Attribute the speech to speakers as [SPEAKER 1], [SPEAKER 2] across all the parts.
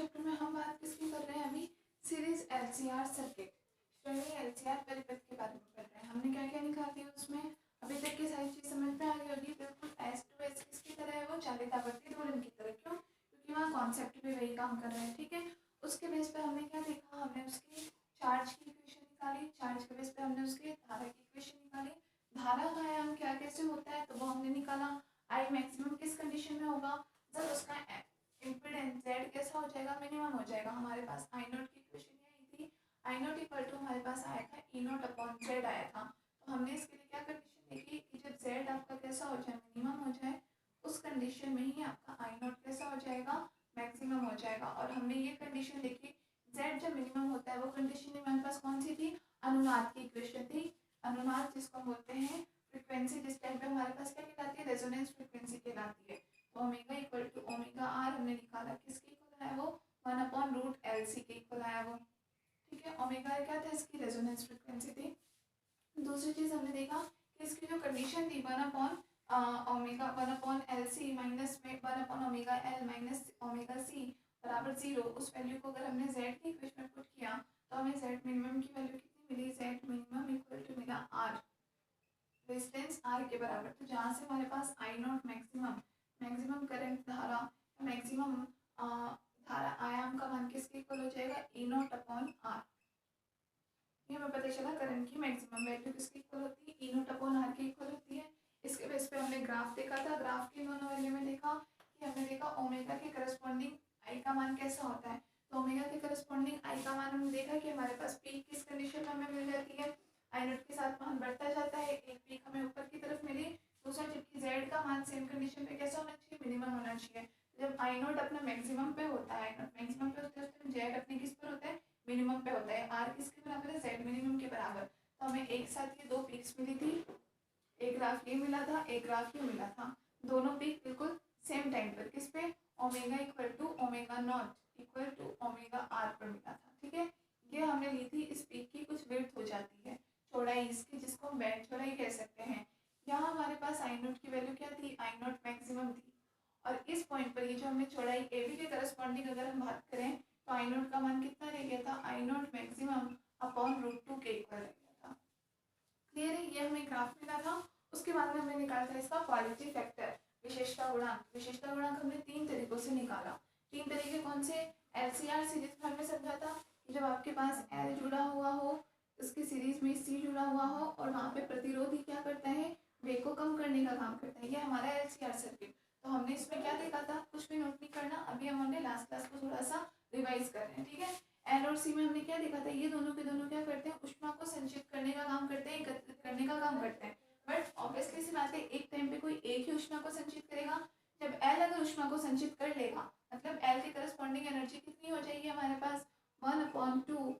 [SPEAKER 1] Chapter में हम बात किसकी कर रहे हैं अभी? सीरीज एलसीआर सर्किट, श्रेणी एलसीआर परिपथ के बारे में पढ़ रहे हैं। हमने क्या क्या निकाल दिया उसमें? अभी तक की सारी चीज समझ में आ गई होगी। बिल्कुल S2S किसकी तरह है? वो चालितावर्ती दोलन की तरह। क्यों? क्योंकि वहाँ कॉन्सेप्ट भी वही काम कर रहे हैं। ठीक है, उसके बेस पे हमने क्या देखा? हमने उसकी चार्ज की इक्वेशन निकाली। चार्ज के बेस पे हमने उसके धारा की इक्वेशन निकाली। धारा का आयाम क्या कैसे होता है तो वो हमने निकाला। आई मैक्सिमम किस कंडीशन में होगा? जब उसका इम्पीडेंस Z कैसा हो जाएगा? मिनिमम हो जाएगा। हमारे पास I नॉट की इक्वेशन ये आई थी। I नॉट इक्वल टू हमारे पास आया था E नॉट अपॉन Z आया था। तो हमने इसके लिए क्या कंडीशन देखी कि जब Z आपका कैसा हो जाए? मिनिमम हो जाए, उस कंडीशन में ही आपका I नॉट कैसा हो जाएगा? मैक्सिमम हो जाएगा। और हमने ये कंडीशन देखी, Z जब मिनिमम होता है वो कंडीशन हमारे पास कौन सी थी? अनुनाद की इक्वेशन थी। अनुनाद जिसको बोलते हैं फ्रीक्वेंसी, जिस टाइम पे हमारे पास क्या कहलाती है? रेजोनेंस फ्रीक्वेंसी कहलाती है। तो omega equal to omega R हमने निकाला। किसके इक्वल आया वो? 1/√LC के इक्वल आया वो। ठीक है, ओमेगा क्या था? इसकी रेजोनेंस फ्रीक्वेंसी थी। दूसरी चीज हमने देखा कि इसकी जो कंडीशन थी 1/ओमेगा 1/LC माइनस में 1/ओमेगा L माइनस ओमेगा C बराबर 0। उस वैल्यू को अगर हमने Z की इक्वेशन में पुट किया तो हमें Z मिनिमम की वैल्यू कितनी मिली? Z मिनिमम इक्वल टू मिला R, रेजिस्टेंस R के बराबर। तो जहाँ से हमारे पास I not maximum, maximum current धारा, मैक्सिमम धारा आयाम का मान किसके इक्वल हो जाएगा? E not upon R। ये हमें पता चला करंट की मैक्सिमम वैल्यू किसके इक्वल होती है? E नॉट अपॉन R के इक्वल होती है। इसके बेस पे हमने ग्राफ देखा था। ग्राफ के दोनों वैल्यू में देखा कि हमने देखा ओमेगा के करस्पॉन्डिंग I का मान कैसा होता है। तो ओमेगा के करस्पॉन्डिंग I का मान हमने देखा कि हमारे पास पीक किस कंडीशन में हमें मिल जाती है? I नॉट के साथ मान बढ़ता जाता है। एक पीक हमें ऊपर की तरफ मिली, दूसरा जबकि Z का मान सेम कंडीशन पे कैसा होना चाहिए? मिनिमम होना चाहिए। जब I नॉट अपना मैक्सिमम पे होता है, I नॉट मैक्सिमम पे होता है, तो Z अपने किस पर होता है? मिनिमम पे होता है। R किसके बराबर है? Z मिनिमम के बराबर। तो हमें एक साथ ये दो पीक्स मिली थी। एक ग्राफ ये मिला था, एक ग्राफ ये मिला था। दोनों पीक बिल्कुल सेम टाइम पर किस पे? Omega equal to omega not equal to omega R पर मिला था। ठीक है, ये हमने ली थी। इस पीक की कुछ विड्थ हो जाती है, चौड़ाई इसकी, जिसको हम बैंड चौड़ाई कह सकते हैं। यहाँ हमारे पास I नॉट की वैल्यू क्या थी? I नॉट मैक्सिमम थी। और इस पॉइंट पर ये जो हमने चौड़ाई AB के करस्पॉन्डिंग अगर हम बात करें तो I नॉट का मान कितना रह गया था? I नॉट मैक्सिमम अपॉन √2 के इक्वल रह गया था। क्लियर है? ये हमें ग्राफ मिला था। उसके बाद में हमने निकाला था इसका क्वालिटी फैक्टर, विशेषता गुणांक। विशेषता गुणांक हमने 3 तरीकों से निकाला। 3 तरीके कौन से? LCR सीरीज में हमने समझा था कि जब आपके पास L जुड़ा हुआ हो, उसकी सीरीज में C जुड़ा हुआ हो और वहाँ पे प्रतिरोधी क्या करता है? वेग को कम करने का काम करता है। ये हमारा LCR सर्किट। तो हमने इसमें क्या देखा था? कुछ भी नोट नहीं करना, अभी हमने लास्ट क्लास को थोड़ा सा रिवाइज कर रहे हैं। ठीक है, L और C में हमने क्या देखा था? ये दोनों के दोनों क्या करते हैं? ऊष्मा को संचित करने का काम करते हैं, एकत्रित करने का काम करते हैं। बट ऑब्वियसली सी बात है, एक टाइम पे कोई एक ही ऊष्मा को संचित करेगा। जब L अगर ऊष्मा को संचित कर लेगा, मतलब L के करस्पॉन्डिंग एनर्जी कितनी हो जाएगी हमारे पास? 1/2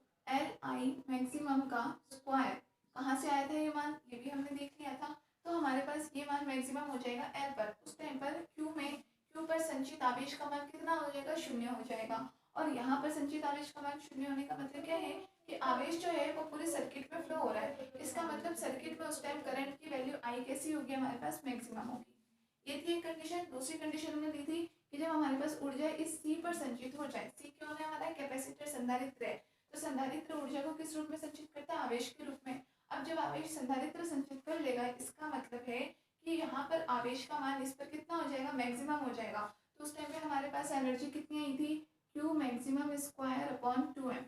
[SPEAKER 1] Li मैक्सिमम का स्क्वायर। कहाँ से आया था ये मान? ये भी हमने देख लिया था। तो हमारे पास ये मान मैक्सिमम हो जाएगा L पर। उस टाइम पर Q पर संचित आवेश का मान कितना हो जाएगा? 0 हो जाएगा। और यहाँ पर संचित आवेश का मान 0 होने का मतलब क्या है कि आवेश जो है वो पूरे सर्किट में फ्लो हो रहा है। इसका मतलब सर्किट में उस टाइम करंट की वैल्यू I कैसी होगी? हमारे पास मैक्सिमम होगी। ये थी एक कंडीशन। दूसरी कंडीशन हमने दी थी कि जब हमारे पास ऊर्जा इस C पर संचित हो जाए। C क्यों है? हमारा कैपेसिटर संधारित्र है। तो संधारित्र ऊर्जा को किस रूप में संचित करता है? आवेश के रूप में। अब जब आवेश संधारित्र संचित कर लेगा, इसका मतलब है कि यहाँ पर आवेश का मान इस पर कितना हो जाएगा? मैक्सिमम हो जाएगा। तो उस टाइम पे हमारे पास एनर्जी कितनी आई थी? Q maximum square upon 2m।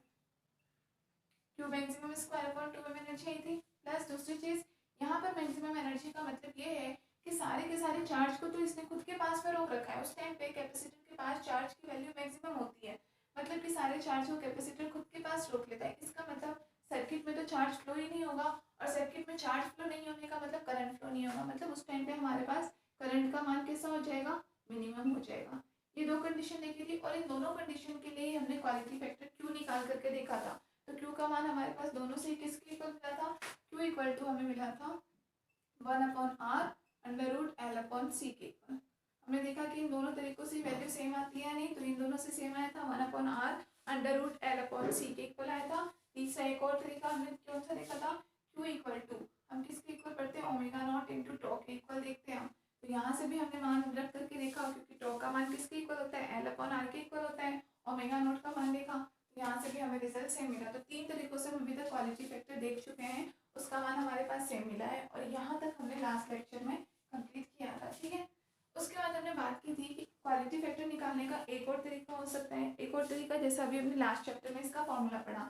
[SPEAKER 1] Q maximum square upon 2m energy आई थी। प्लस दूसरी चीज, यहाँ पर मैक्सिमम एनर्जी का मतलब ये है कि सारे के सारे चार्ज को तो इसने खुद के पास में रोक रखा है। उस टाइम पे कैपेसिटर के पास चार्ज की वैल्यू मैक्सिमम होती है, मतलब कि सारे चार्ज को कैपेसिटर खुद के पास रोक लेता है। इसका मतलब सर्किट में तो चार्ज फ्लो ही नहीं होगा, और सर्किट में चार्ज फ्लो नहीं होने का मतलब करंट फ्लो नहीं होगा। मतलब उस टाइम पे हमारे पास करंट का मान कैसा हो जाएगा? मिनिमम हो जाएगा। ये दो कंडीशन देखी थी, और इन दोनों कंडीशन के लिए हमने क्वालिटी फैक्टर Q निकाल करके देखा था। तो Q का मान हमारे पास दोनों से किसके इक्वल मिला था? Q इक्वल टू हमें मिला था 1/R√L/C के इक्वल। हमने देखा कि इन दोनों तरीकों से वैल्यू सेम आती है नहीं, तो इन दोनों से सेम आया था। 1/R√L/C के इक्वल आया था। तीसरा एक और तरीका हमने कौन सा देखा था? Q इक्वल टू हम किसके इक्वल पढ़ते हैं? ओमेगा नॉट इंटू टॉ के इक्वल देखते हैं हम। तो यहाँ से भी हमने मान रख करके देखा, क्योंकि टॉ का मान किसके इक्वल होता है? L/R के इक्वल होता है। ओमेगा नोट का मान देखा, यहाँ से भी हमें रिजल्ट सेम मिला। तो 3 तरीकों से हम अभी तक क्वालिटी फैक्टर देख चुके हैं, उसका मान हमारे पास सेम मिला है और यहाँ तक हमने लास्ट लेक्चर में कंप्लीट किया था। ठीक है, उसके बाद हमने बात की थी कि क्वालिटी फैक्टर निकालने का एक और तरीका हो सकता है। एक और तरीका, जैसे अभी हमने लास्ट चैप्टर में इसका फॉर्मूला पढ़ा,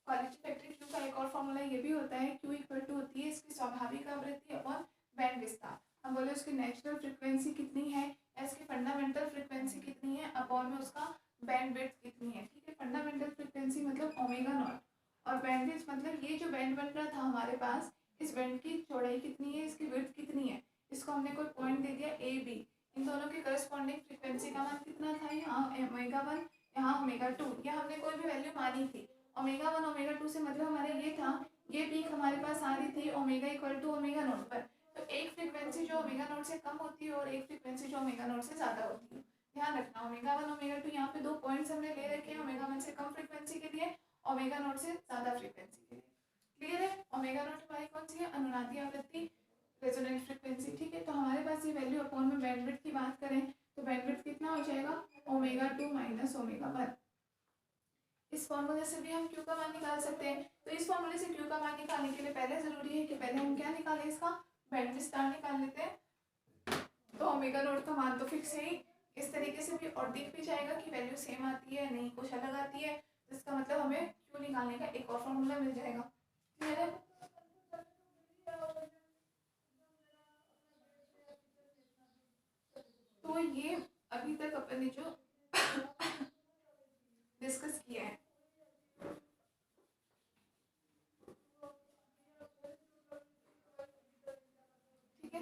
[SPEAKER 1] क्वालिटी फैक्टर क्यू का एक और फॉर्मूला ये भी होता है, क्यू इक्वल टू होती है इसकी स्वाभाविक आवृत्ति अपॉन बैंड विस्तार। हम बोले उसकी नेचुरल फ्रिक्वेंसी कितनी है, इसकी फंडामेंटल फ्रिक्वेंसी कितनी है, अपॉन में उसका बैंडविड्थ कितनी है। ठीक है, फंडामेंटल फ्रिक्वेंसी मतलब ओमेगा नॉट, और बैंडविड्थ मतलब ये जो बैंड बन रहा था हमारे पास, इस बैंड की चौड़ाई कितनी है, इसकी विड्थ कितनी है, इसको हमने कोई पॉइंट दे दिया ए बी, इन दोनों की करस्पॉन्डिंग फ्रिक्वेंसी का मान कितना था, यहाँ ओमेगा 1 यहाँ ओमेगा 2, या हमने कोई भी वैल्यू मानी थी। ओमेगा 1 ओमेगा 2 से मतलब हमारे ये था, ये पीक हमारे पास आ रही थी omega equal to omega not पर। तो एक फ्रिक्वेंसी जो ओमेगा नोट से कम होती है और एक फ्रिक्वेंसी जो ओमेगा नोट से ज़्यादा होती है। ध्यान रखना, ओमेगा 1 ओमेगा 2 यहाँ पे 2 पॉइंट्स हमने ले रखे हैं, ओमेगा 1 से कम फ्रिक्वेंसी के लिए, ओमेगा नोट से ज़्यादा फ्रिक्वेंसी के लिए। क्लियर है, ओमेगा नोट हमारी कौन सी है, अनुनादी आवृत्ति, रेजोनेंट फ्रिक्वेंसी। ठीक है, तो हमारे पास ये वैल्यू अपॉन में बैंडविड्थ की बात करें तो बैंडविड्थ कितना हो जाएगा, ओमेगा 2 माइनस ओमेगा 1। इस फॉर्मूले से भी हम क्यू का मान निकाल सकते हैं। तो इस फॉर्मूले से क्यू का मान निकालने के लिए पहले जरूरी है कि पहले हम क्या निकालें, इसका बैंड विस्तार निकाल लेते हैं। तो ओमेगा नोट का मान तो फिक्स है ही, इस तरीके से भी और दिख भी जाएगा कि वैल्यू सेम आती है नहीं कुछ अलग आती है, तो इसका मतलब हमें क्यू निकालने का एक और फॉर्मूला मिल जाएगा। क्लियर है, तो ये अभी तक अपन ने जो डिस्कस किया है, ठीक है।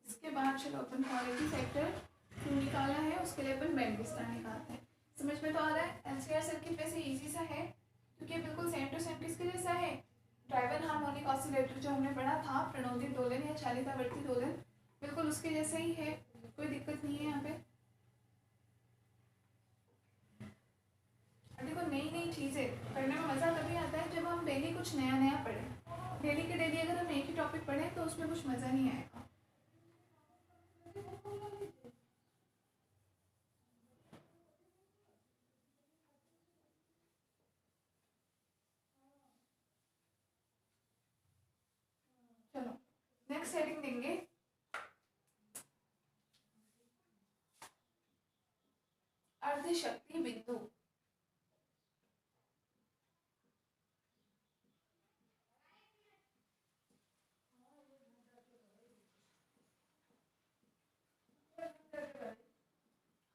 [SPEAKER 1] इसके बाद चलो अपन क्वालिटी फैक्टर क्यों निकाला है, उसके लिए अपन बैंड विस्तार निकालते हैं। समझ में तो आ रहा है, एलसीआर सर्किट वैसे इजी सा है क्योंकि बिल्कुल सेम टू सेम किसके जैसा है, ड्राइवन हार्मोनिक ऑसिलेटर जो हमने पढ़ा था, प्रणोदित दोलन या चालितावर्ती दोलन, बिल्कुल उसके जैसा ही है, कोई दिक्कत नहीं है यहाँ पे। देखो नई नई चीज़ें पढ़ने में मज़ा तभी आता है जब हम डेली कुछ नया नया पढ़ें। डेली के डेली अगर हम एक ही टॉपिक पढ़ें तो उसमें कुछ मज़ा नहीं आएगा। चलो नेक्स्ट हेडिंग देंगे, अर्धशक्ति बिंदु।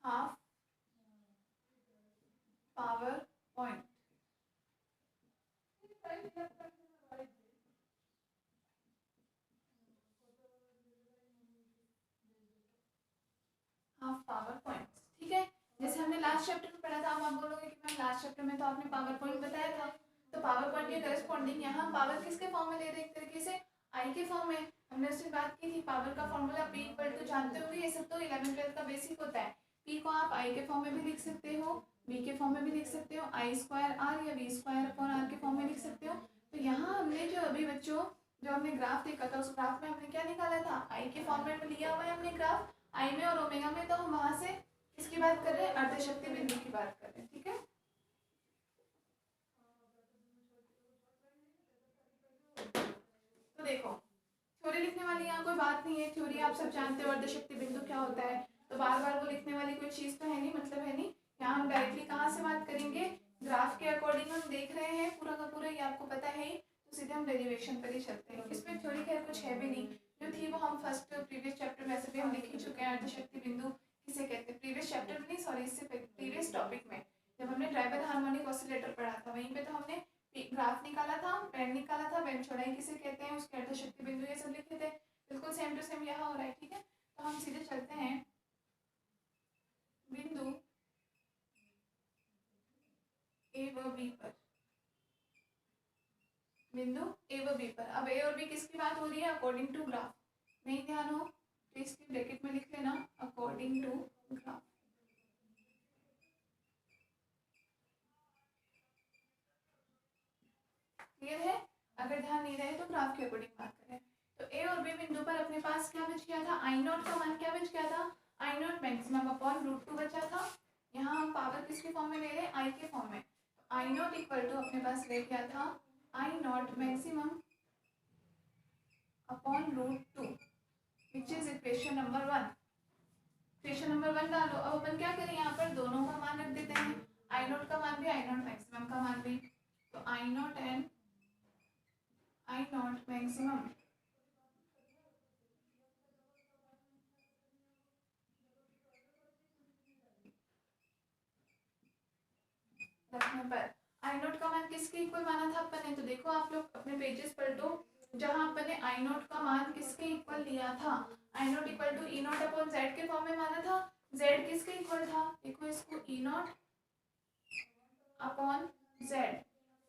[SPEAKER 1] Half power point, half power point. ठीक है, जैसे हमने लास्ट चैप्टर में पढ़ा था, अब आप बोलोगे कि मैम लास्ट चैप्टर में तो आपने पावर पॉइंट बताया था, तो पावर पॉइंट के करस्पॉन्डिंग यहाँ पावर किसके फॉर्म में ले रहे हैं, एक तरीके से आई के फॉर्म में। हमने उससे बात की थी, पावर का फॉर्मूला पी इक्वल टू जानते होंगे, ये सब तो 11th-12th का बेसिक होता है। पी को आप आई के फॉर्म में भी लिख सकते हो, बी के फॉर्म में भी लिख सकते हो, आई स्क्वायर आर या वी स्क्वायर अपॉन आर के फॉर्म में लिख सकते हो। तो यहाँ हमने जो अभी बच्चों जो हमने ग्राफ देखा था, उस ग्राफ में हमने क्या निकाला था, आई के फॉर्मेट में लिया हुआ है हमने ग्राफ, आई में और ओमेगा में, तो हम वहां से किसकी बात कर रहे हैं, अर्धशक्ति बिंदु की बात कर रहे हैं। ठीक है, तो देखो थ्योरी लिखने वाली यहाँ कोई बात नहीं है, थ्योरी आप सब जानते हो अर्धशक्ति बिंदु क्या होता है, तो बार बार वो लिखने वाली कोई चीज़ तो है नहीं, मतलब है नहीं। यहाँ हम डायरेक्टली कहाँ से बात करेंगे, ग्राफ के अकॉर्डिंग हम देख रहे हैं पूरा का पूरा, ये आपको पता है ही, तो सीधे हम डेरिवेशन पर ही चलते हैं। इसमें थ्योरी खैर कुछ है भी नहीं, जो थी वो हम फर्स्ट प्रीवियस चैप्टर में से भी हम लिख ही चुके हैं, अर्धशक्ति बिंदु किसे कहते हैं, प्रीवियस चैप्टर में नहीं, सॉरी इससे प्रीवियस टॉपिक में जब हमने ट्राइबल हार्मोनिक ऑसिलेटर पढ़ा था, वहीं पे तो हमने ग्राफ निकाला था, बैंड निकाला था, बैंड चौड़ाई किसे कहते हैं, उसके अर्धशक्ति बिंदु ये सब लिखे थे। बिल्कुल सेम टू सेम यहाँ हो रहा है। ठीक है, तो हम सीधे चलते हैं बिंदु ए व बी पर, बिंदु ए व बी पर। अब ए और बी किसकी बात हो रही है, अकॉर्डिंग टू ग्राफ, नहीं ध्यान हो तो इसकी ब्रैकेट में लिख लेना, अकॉर्डिंग टू ग्राफ। क्लियर है, अगर ध्यान नहीं रहे तो ग्राफ के अकॉर्डिंग बात करें। तो ए और बी बिंदु पर अपने पास क्या बच गया था, आई नॉट का मान क्या बच गया था, I nought maximum upon root 2 बचा था, यहाँ हम पावर किसके फॉर्म में ले रहे हैं, आई के फॉर्म में। आई नॉट इक्वल टू अपने पास ले क्या था, I nought maximum upon root 2 which is equation number 1। Equation number 1 डालो। अब अपन क्या करें, यहाँ पर दोनों का मान रख देते हैं, आई नॉट का मान भी आई नॉट मैक्सिमम का मान भी। तो I nought and I nought maximum रखने पर आई नॉट का मान किसके इक्वल माना था अपन ने, तो देखो आप लोग अपने पेजेस पलटो, जहां अपन ने आई नॉट का मान किसके इक्वल लिया था, I nought equal to E not upon Z के फॉर्म में माना था। जेड किसके इक्वल था, देखो इसको E not upon Z,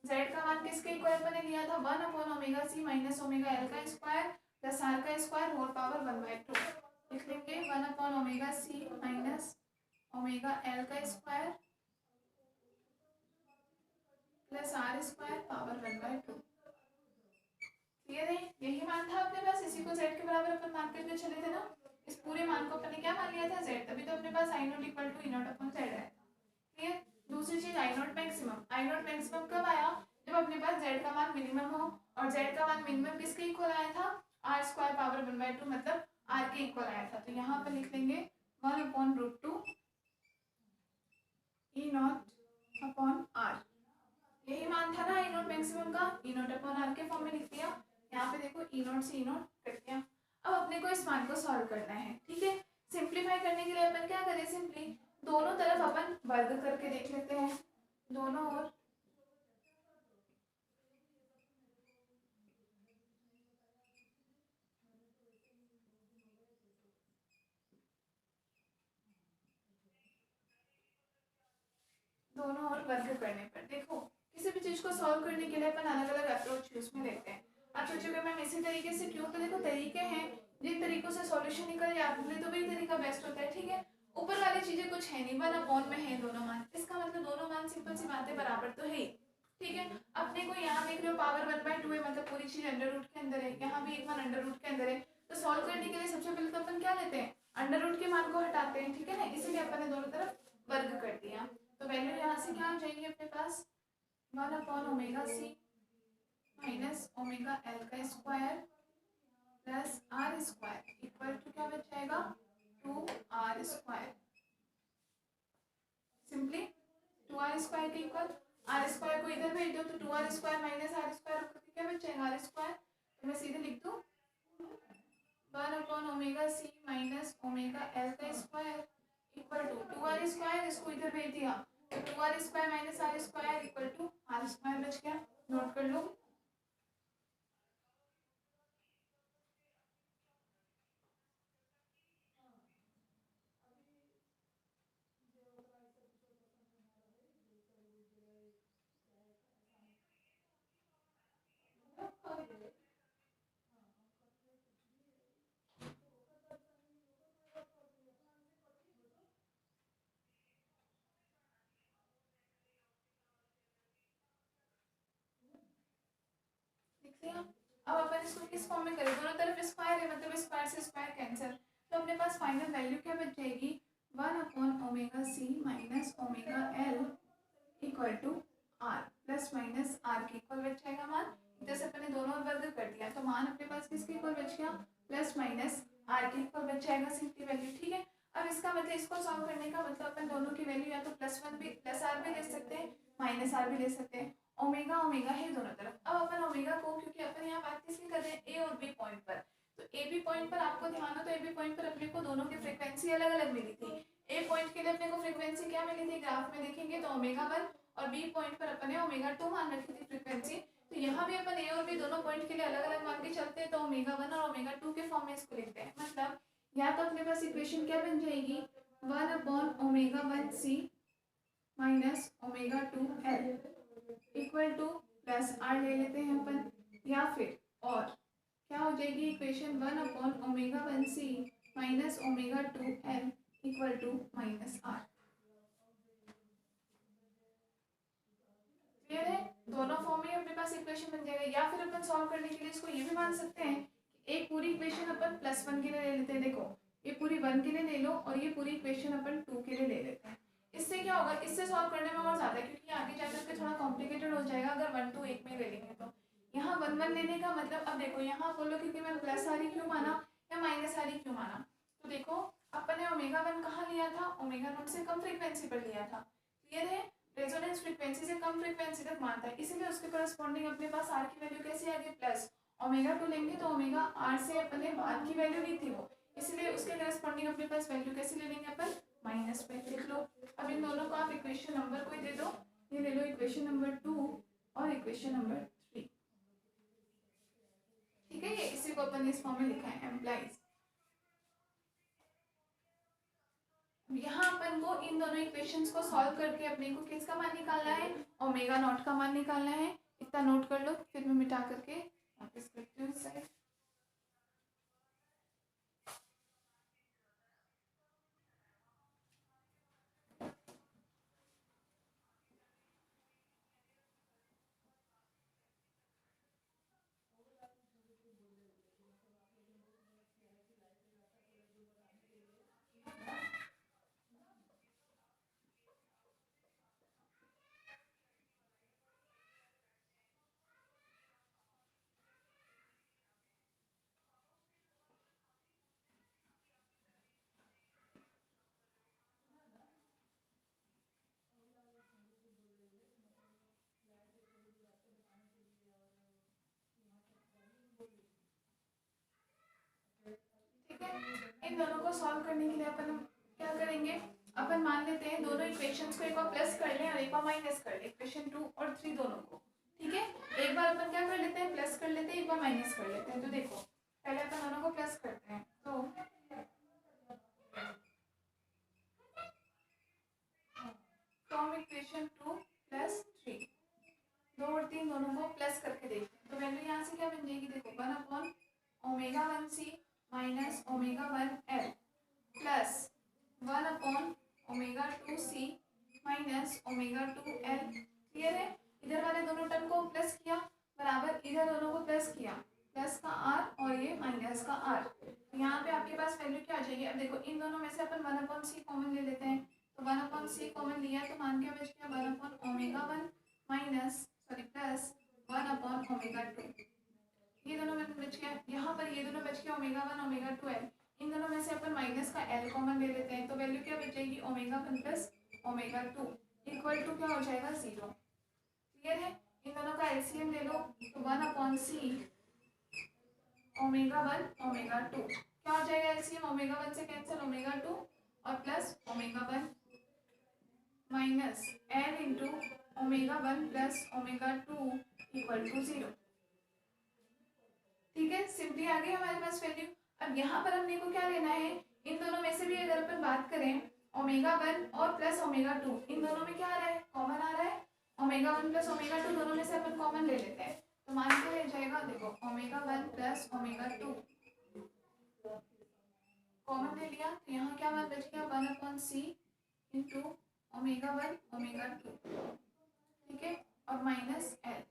[SPEAKER 1] Z का मान किसके इक्वल अपन ने लिया था, 1 upon omega C minus omega L का स्क्वायर प्लस आर का स्क्वायर होल पावर 1/2। लिख लेंगे 1 upon omega C minus omega L का square plus R square power 1/2। Clear है, यही मान था अपने पास, इसी को z के बराबर अपन मान करके चले थे ना। इस पूरे मान को अपन ने क्या मान लिया था, z, तभी तो अपने पास I nought equal to E not upon Z है। क्लियर। दूसरी चीज I nought maximum, I nought maximum कब आया, जब अपने पास z का मान मिनिमम हो, और z का मान मिनिमम किसके इक्वल आया था, आर स्क्वायर पावर 1/2 मतलब आर के इक्वल आया था। तो यहाँ पर लिख लेंगे 1 upon root 2 E not upon R, यही मान था ना ई नॉट मैक्सिमम का, ई नॉट अपॉन आर के फॉर्म में लिख दिया। यहाँ पे देखो ई नॉट से ई नॉट कट गया। अब अपने को इस मान को सॉल्व करना है, ठीक है। सिंप्लीफाई करने के लिए अपन क्या करें, सिंपली दोनों तरफ अपन वर्ग करके देख लेते हैं, दोनों ओर दोनों ओर वर्ग करने पर देखो, किसी भी चीज को सॉल्व करने के लिए अपन अलग अलग अप्रोच यूज में लेते हैं। आप सोचोगे मैम इसी तरीके से क्यों, तो देखो तरीके हैं, जिन तरीकों से सॉल्यूशन निकल जाए आपके लिए तो वही तरीका बेस्ट होता है, ठीक है। ऊपर वाली चीजें कुछ है नहीं, 1 अपॉन में है दोनों मान, इसका मतलब दोनों मान सिंपल सी बातें बराबर तो है ही, ठीक है। अपने को यहाँ देख रहे हो पावर 1/2 है, मतलब पूरी चीज अंडर रूट के अंदर है, यहाँ भी एक मान अंडर रूट के अंदर है। तो सॉल्व करने के लिए सबसे पहले तो अपन क्या लेते हैं, अंडर रूट के मान को हटाते हैं, ठीक है ना, इसीलिए अपन ने दोनों तरफ वर्ग कर दिया। तो वैल्यू यहाँ से क्या हो जाएगी अपने पास, 1 upon omega C minus omega L का square plus R square equal to क्या बच जाएगा, 2r square. Simply 2r square के इक्वल, आर स्क्वायर को इधर भेज दो तो 2r square minus R square क्या बच जाएगा, आर स्क्वायर। तो मैं सीधे लिख दूँ 1 upon omega C minus omega L का square equal to 2r square, इसको इधर भेज दिया तो 2r square minus R square equal to R square बच गया। नोट कर लो। अब अपन इसको किस फॉर्म में करें, दोनों तरफ स्क्वायर है मतलब स्क्वायर से स्क्वायर कैंसिल, तो अपने पास फाइनल वैल्यू क्या बच जाएगी, 1 upon omega C minus omega L equal to R plus minus R के इक्वल बच जाएगा मान। जैसे अपन ने दोनों वर्ग कर दिया तो मान अपने पास किसके इक्वल बच गया, प्लस माइनस आर के इक्वल बच जाएगा सिंपली वैल्यू, ठीक है। अब इसका मतलब इसको सॉल्व करने का मतलब अपन दोनों की वैल्यू या तो +1 भी प्लस आर भी ले सकते हैं, माइनस आर भी ले सकते हैं। ओमेगा ओमेगा है दोनों तरफ। अब अपन ओमेगा को, क्योंकि अपन यहाँ बात किसकी कर रहे हैं, ए और बी पॉइंट पर, तो ए बी पॉइंट पर आपको ध्यान हो तो ए बी पॉइंट पर अपने को दोनों की फ्रीक्वेंसी अलग अलग मिली थी। ए पॉइंट के लिए अपने को फ्रीक्वेंसी क्या मिली थी, ग्राफ में देखेंगे तो ओमेगा 1, और बी पॉइंट पर अपन ने ओमेगा 2 मान रखी थी फ्रीक्वेंसी। तो यहाँ भी अपन ए और बी दोनों पॉइंट के लिए अलग अलग मान के चलते हैं, तो ओमेगा 1 और ओमेगा 2 के फॉर्म में इसको लिखते हैं। मतलब या तो अपने पास इक्वेशन क्या बन जाएगी, 1 upon omega 1 C minus omega 2 L equal to plus R ले लेते हैं अपन, या फिर और क्या हो जाएगी equation 1 upon omega 1 C minus omega 2 L equal to minus R. Clear है, दोनों फॉर्म में अपने पास इक्वेशन बन जाएगा। या फिर अपन सॉल्व करने के लिए इसको ये भी मान सकते हैं कि एक पूरी इक्वेशन अपन +1 के लिए ले लेते हैं, देखो ये पूरी 1 के लिए ले लो और ये पूरी इक्वेशन अपन 2 के लिए ले लेते हैं। इससे क्या होगा, इससे सॉल्व करने में और ज़्यादा, क्योंकि आगे जाकर के थोड़ा कॉम्प्लिकेटेड हो जाएगा अगर 1 2 एक में ले लेंगे तो। यहाँ 1 1 लेने का मतलब, अब देखो यहाँ बोलो क्योंकि मैं प्लस वाली क्यों माना या माइनस वाली क्यों माना, तो देखो अपन ने ओमेगा 1 कहाँ लिया था, ओमेगा नॉट से कम फ्रीक्वेंसी पर लिया था। क्लियर है, रेजोनेंस फ्रीक्वेंसी से कम फ्रीक्वेंसी तक मानता है, इसीलिए उसके करस्पॉन्डिंग अपने पास आर की वैल्यू कैसे आ गई प्लस। ओमेगा 2 लेंगे तो ओमेगा आर से अपने आर की वैल्यू ली थी वो, इसलिए उसके करस्पॉन्डिंग अपने पास वैल्यू कैसे ले लेंगे अपन, माइनस पे लिख लो। अब इन दोनों को आप इक्वेशन नंबर कोई दे दो, ये ले लो इक्वेशन नंबर 2 और इक्वेशन नंबर 3। ठीक है, ये इसी को अपन इस फॉर्म में लिखा है एम्प्लाइज। यहाँ अपन को इन दोनों इक्वेशंस को सॉल्व करके अपने को किसका मान निकालना है, ओमेगा नॉट का मान निकालना है। इतना नोट कर लो, फिर मैं मिटा करके वापस करती हूँ इस साइड। ठीक है, इन दोनों को सॉल्व करने के लिए अपन क्या करेंगे, अपन मान लेते हैं दोनों इक्वेशंस को एक बार प्लस कर लें और एक बार माइनस कर लें, इक्वेशन 2 और 3 दोनों को। ठीक है, एक बार अपन क्या कर लेते हैं, प्लस कर लेते हैं, एक बार माइनस कर लेते हैं। तो देखो पहले अपन दोनों को प्लस करते हैं, तो फ्रॉम इक्वेशन 2 प्लस 3, 2 और 3 दोनों को प्लस करके देखते हैं, तो वैल्यू यहाँ से क्या बन जाएगी, देखो 1 upon omega 1 C minus omega 1 L plus 1 upon omega 2 C minus omega 2 L. Clear है, इधर वाले दोनों टर्म को प्लस किया बराबर इधर दोनों को प्लस किया, प्लस का आर और ये माइनस का आर, तो यहाँ पे आपके पास वैल्यू क्या आ जाएगी। अब देखो इन दोनों में से अपन 1 अपॉन सी कॉमन ले लेते हैं, तो 1 अपॉन सी कॉमन लिया तो मान के बच गया 1 upon omega 1 minus sorry plus 1 upon omega 2, ये दोनों में बच गया। यहाँ पर ये दोनों बच गया ओमेगा 1 ओमेगा 2 एल, इन दोनों में से अपन माइनस का एल कॉमन ले लेते हैं, तो वैल्यू क्या बचेगी omega 1 plus omega 2 equal to क्या हो जाएगा 0। क्लियर है, इन दोनों का एलसीएम ले लो, तो 1 अपॉन सी ओमेगा 1 ओमेगा 2 क्या हो जाएगा, एलसीएम ओमेगा 1 से कैंसिल ओमेगा 2 और plus omega 1 minus L into omega 1 plus omega 2 equal to 0। ठीक है, सिंपली आ गई हमारे पास वैल्यू। अब यहाँ पर हमने को क्या लेना है, इन दोनों में से भी अगर अपन बात करें ओमेगा 1 और प्लस ओमेगा 2, इन दोनों में क्या आ रहा है, कॉमन आ रहा है, ओमेगा 1 प्लस ओमेगा 2 दोनों में से अपन कॉमन ले लेते हैं, तो मान के ले जाएगा, देखो ओमेगा 1 प्लस ओमेगा 2 कॉमन ले लिया, तो यहाँ क्या मान बच गया 1 upon C into omega 1 omega 2। ठीक है, और माइनस एल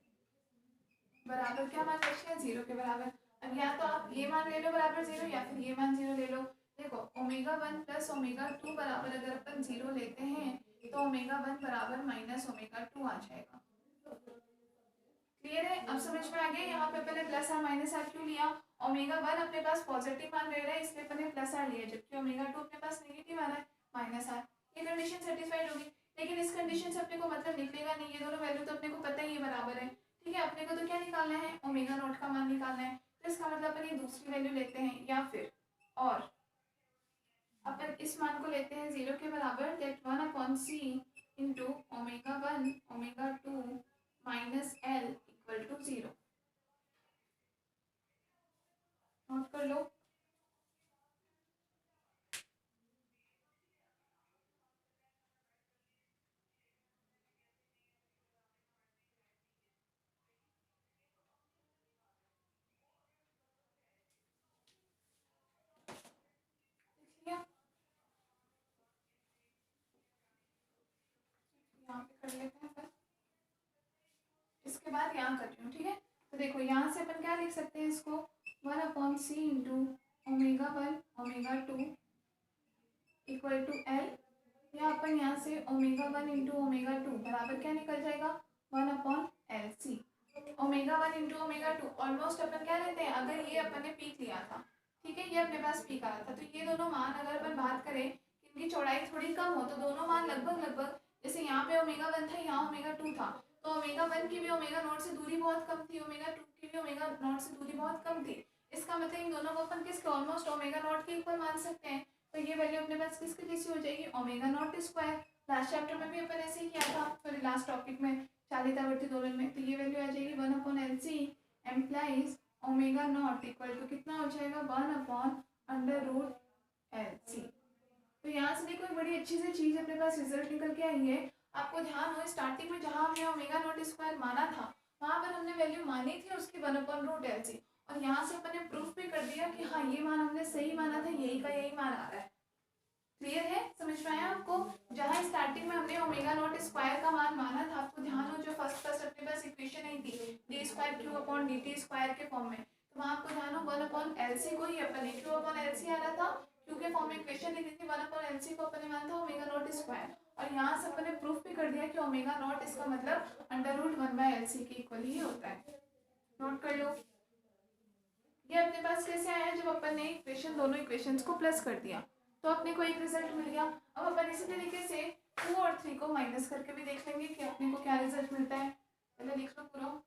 [SPEAKER 1] बराबर क्या मान बच गया 0 के बराबर। अब या तो आप ये मान ले लो बराबर 0 या फिर ये मान 0 ले लो। देखो ओमेगा 1 प्लस ओमेगा 2 बराबर अगर अपन 0 लेते हैं तो ओमेगा 1 बराबर माइनस ओमेगा 2 आ जाएगा। क्लियर है, अब समझ में आ गया। यहाँ पे अपने प्लस आर माइनस आर क्यों लिया, ओमेगा 1 अपने पास पॉजिटिव मान ले रहा है इसलिए अपने प्लस आर लिया, जबकि ओमेगा 2 अपने पास नेगेटिव आ रहा है माइनस आर। ये कंडीशन सेटिस्फाइड होगी, लेकिन इस कंडीशन से अपने को मतलब निकलेगा नहीं, ये दोनों वैल्यू तो अपने को पता ही है बराबर है। ठीक है, अपने को तो क्या निकालना है, ओमेगा नॉट का मान निकालना है, तो इसका मतलब अपन ये दूसरी वैल्यू लेते हैं या फिर और अपन इस मान को लेते हैं 0 के बराबर, that 1 upon C into omega 1 omega 2 minus L equal to 0। Note कर लो। लिख लिया, यहाँ पे कर लेते हैं अपन, इसके बाद यहाँ कर रही हूँ। ठीक है, तो देखो यहाँ से अपन क्या लिख सकते हैं इसको, 1 upon C into omega 1 omega 2 equal to L या अपन यहाँ से ओमेगा 1 इंटू ओमेगा 2 बराबर क्या निकल जाएगा 1/LC। Omega 1 into omega 2 almost अपन क्या लेते हैं, अगर ये अपन ने पीक लिया था, ठीक है, ये अपने पास पीक आ रहा था, तो ये दोनों मान अगर अपन बात करें इनकी चौड़ाई थोड़ी कम हो तो दोनों मान लगभग लगभग, जैसे यहाँ पे ओमेगा 1 था, यहाँ ओमेगा 2 था, तो ओमेगा 1 की भी ओमेगा नॉट से दूरी बहुत कम थी, ओमेगा 2 की भी ओमेगा नॉट से दूरी बहुत कम थी। इसका मतलब इन दोनों को अपन किसके ऑलमोस्ट ओमेगा नॉट के इक्वल मान सकते हैं। तो ये वैल्यू अपने पास किसके जैसी हो जाएगी, omega naught square. Last chapter में भी अपन ऐसे ही किया था, सॉरी लास्ट टॉपिक में चालितावर्ती दोलन में, तो ये वैल्यू आ जाएगी 1/LC implies omega not equal to कितना हो जाएगा 1/√LC। तो यहाँ से देखो एक बड़ी अच्छी सी चीज अपने पास रिजल्ट निकल के आई है। आपको ध्यान हो स्टार्टिंग में जहाँ हमने ओमेगा नॉट स्क्वायर माना था वहां पर हमने वैल्यू मानी थी उसकी 1/√LC, और यहाँ से अपन ने प्रूफ भी कर दिया कि हाँ ये मान हमने सही माना था, यही का यही मान आ रहा है। क्लियर है, समझ में आया आपको। जहाँ स्टार्टिंग में हमने ओमेगा नॉट स्क्वायर का मान माना था, आपको ध्यान हो जो फर्स्ट अपने पास इक्वेशन आई थी d²q/dt² के फॉर्म में, तो वहाँ आपको ध्यान हो 1/LC को ही अपन q/LC आ रहा था, q के फॉर्म में इक्वेशन लिखी थी 1/LC को अपन ने माना था ओमेगा नॉट स्क्वायर, और यहाँ से अपन ने प्रूफ भी कर दिया कि ओमेगा नॉट इसका मतलब √1/LC के इक्वल ही होता है। नोट कर लो। ये अपने पास कैसे आया, जब अपन ने इक्वेशन दोनों इक्वेशंस को प्लस कर दिया तो अपने को एक रिजल्ट मिल गया। अब अपन इसी तरीके से 2 और 3 को माइनस करके भी देख लेंगे कि अपने को क्या रिजल्ट मिलता है। पहले लिख लो पूरा।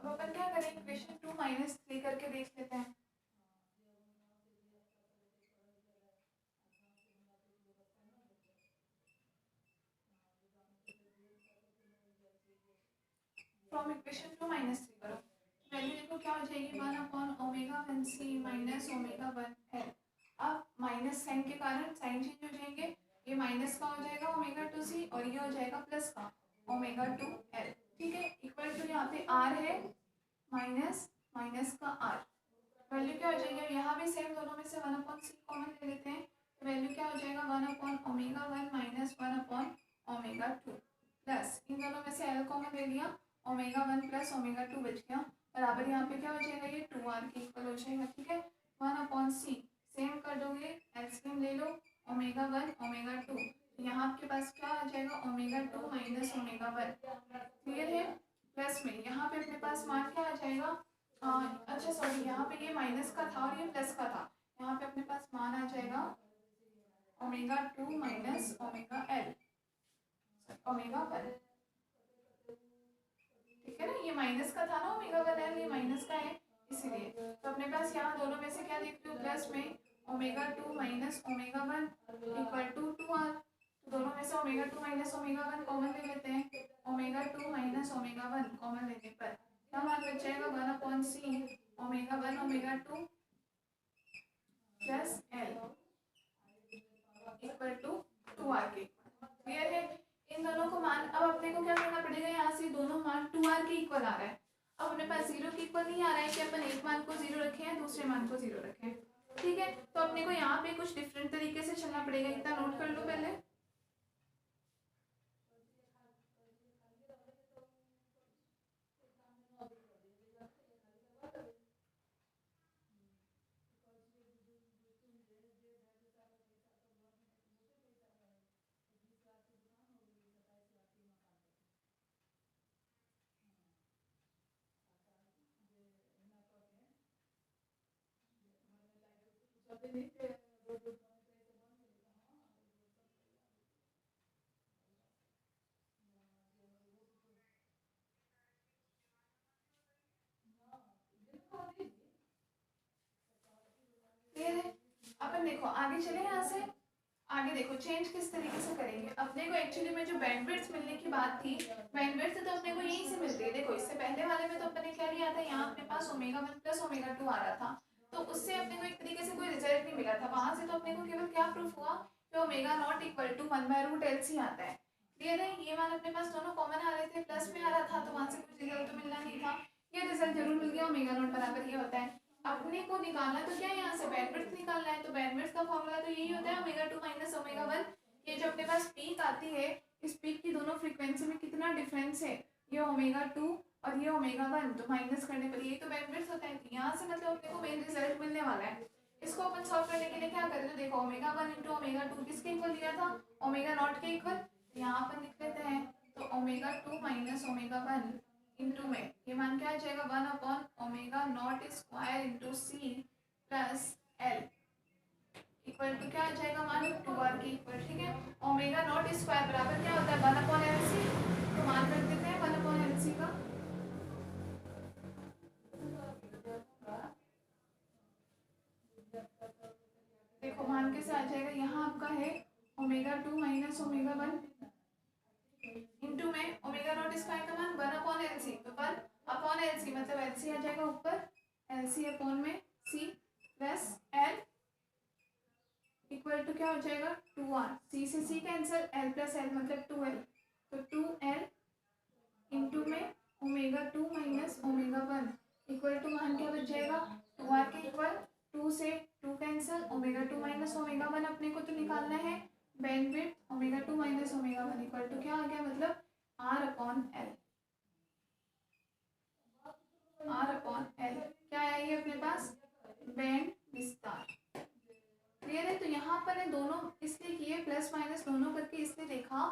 [SPEAKER 1] अब अपन क्या करें, इक्वेशन 2 - 3 करके देख लेते हैं। फ्रॉम इक्वेशन 2 - 3 करो, वैल्यू देखो क्या हो जाएगी 1/ओमेगा 1c माइनस ओमेगा 1l। अब माइनस साइन के कारण साइन चेंज हो जाएंगे, ये माइनस का हो जाएगा ओमेगा 2c और ये हो जाएगा प्लस का ओमेगा 2l। ठीक है, इक्वल टू यहाँ पे r है माइनस माइनस का r, वैल्यू क्या हो जाएगी, यहाँ भी सेम दोनों में से 1/c कॉमन ले लेते हैं, तो वैल्यू क्या हो जाएगा 1/ओमेगा 1 माइनस 1/ओमेगा 2 प्लस इन दोनों में से l कॉमन ले लिया, ओमेगा 1 प्लस ओमेगा 2 बच गया, बराबर यहाँ पे क्या हो जाएगा ये 2r के इक्वल हो जाएगा। ठीक है, 1/c सेम कर दोगे, एलसीएम ले लो, ओमेगा 1 ओमेगा 2, यहाँ आपके पास क्या आ जाएगा ओमेगा 2 माइनस ओमेगा 1। क्लियर है, प्लस में यहाँ पे अपने पास मान क्या आ जाएगा, अच्छा सॉरी यहाँ पे ये माइनस का था और ये प्लस का था, यहाँ पे अपने पास मान आ जाएगा omega 2 minus omega L omega 1। ठीक है ना, ये माइनस का था ना ओमेगा 1l, ये माइनस का है इसीलिए, तो अपने पास यहाँ दोनों में से क्या देख रहे हो प्लस में omega 2 minus omega 1 equal to 2r, तो दोनों में से ओमेगा 2 माइनस ओमेगा 1 कॉमन ले लेते हैं, ओमेगा 2 माइनस ओमेगा 1 कॉमन लेने पर क्या मान बच जाएगा 1/c omega 1 omega 2 plus l equal to 2r के। क्लियर है, इन दोनों को मान अब अपने को क्या करना पड़ेगा, यहाँ से दोनों मान 2r के इक्वल आ रहा है, अब अपने पास 0 के इक्वल नहीं आ रहा है कि अपन एक मान को 0 रखें हैं दूसरे मान को 0 रखें। ठीक है, तो अपने को यहाँ पे कुछ डिफरेंट तरीके से चलना पड़ेगा, इतना नोट कर लो पहले। क्लियर है? अपन देखो आगे चले यहाँ से। आगे देखो चेंज किस तरीके से करेंगे। अपने को एक्चुअली में जो बैंडविड्थ मिलने की बात थी, बैंडविड्थ तो अपने को यहीं से मिलती है। देखो इससे पहले वाले में तो अपने क्या लिया था, यहाँ अपने पास ओमेगा 1 प्लस ओमेगा 2 आ रहा था, तो उससे अपने को एक तरीके से कोई रिजल्ट नहीं मिला था। वहां से तो अपने को केवल क्या प्रूफ हुआ कि omega not equal to 1/√LC आता है। क्लियर है? ये मान अपने पास दोनों कॉमन आ रहे थे, प्लस में आ रहा था, तो वहां से कुछ रिजल्ट तो मिलना नहीं था। ये रिजल्ट जरूर मिल गया, ओमेगा नॉट बराबर ये होता है। अपने को निकालना तो क्या है, यहाँ से बैंडविड्थ निकालना है, तो बैंडविड्थ का फॉर्मूला तो यही होता है ओमेगा 2 माइनस ओमेगा 1। ये जो अपने पास पीक आती है, इस पीक की दोनों फ्रीक्वेंसी में कितना डिफरेंस है, ये ओमेगा 2 और ये ओमेगा 1, तो माइनस करने पर यही तो बैंडविड्थ होता है। तो यहाँ से मतलब अपने को मेन रिजल्ट मिलने वाला है। इसको अपन सॉल्व करने के लिए क्या करें, तो देखो ओमेगा 1 इंटू ओमेगा 2 किसके इक्वल दिया था, ओमेगा नॉट के इक्वल। यहाँ पर लिख लेते हैं, तो ओमेगा 2 माइनस ओमेगा 1 इंटू में ये मान क्या आ जाएगा, 1/ओमेगा naught square into C plus L equal to क्या आ जाएगा, मान 2r के इक्वल। ठीक है, ओमेगा नॉट स्क्वायर बराबर क्या होता है, 1/LC। तो मान कर देते हैं 1/LC का। देखो मान कैसे आ जाएगा, यहाँ आपका है ओमेगा 2 माइनस ओमेगा 1 इंटू में ओमेगा नॉट स्क्वायर का मान 1/LC, तो 1/LC मतलब LC आ जाएगा ऊपर, LC अपॉन में C plus L equal to क्या हो जाएगा 2r। C से C cancel, L plus L मतलब 2L, तो 2L इंटू में omega 2 minus omega 1 equal to मान क्या बच जाएगा, 2r के इक्वल। 2 से 2 कैंसिल, ओमेगा 2 माइनस ओमेगा 1 अपने को तो निकालना है bandwidth, omega 2 minus omega 1 equal to क्या आ गया, मतलब R/L। R/L क्या है ये अपने पास, बैंड विस्तार। क्लियर है? तो यहाँ पर है दोनों इसलिए किए, प्लस माइनस दोनों करके इसलिए देखा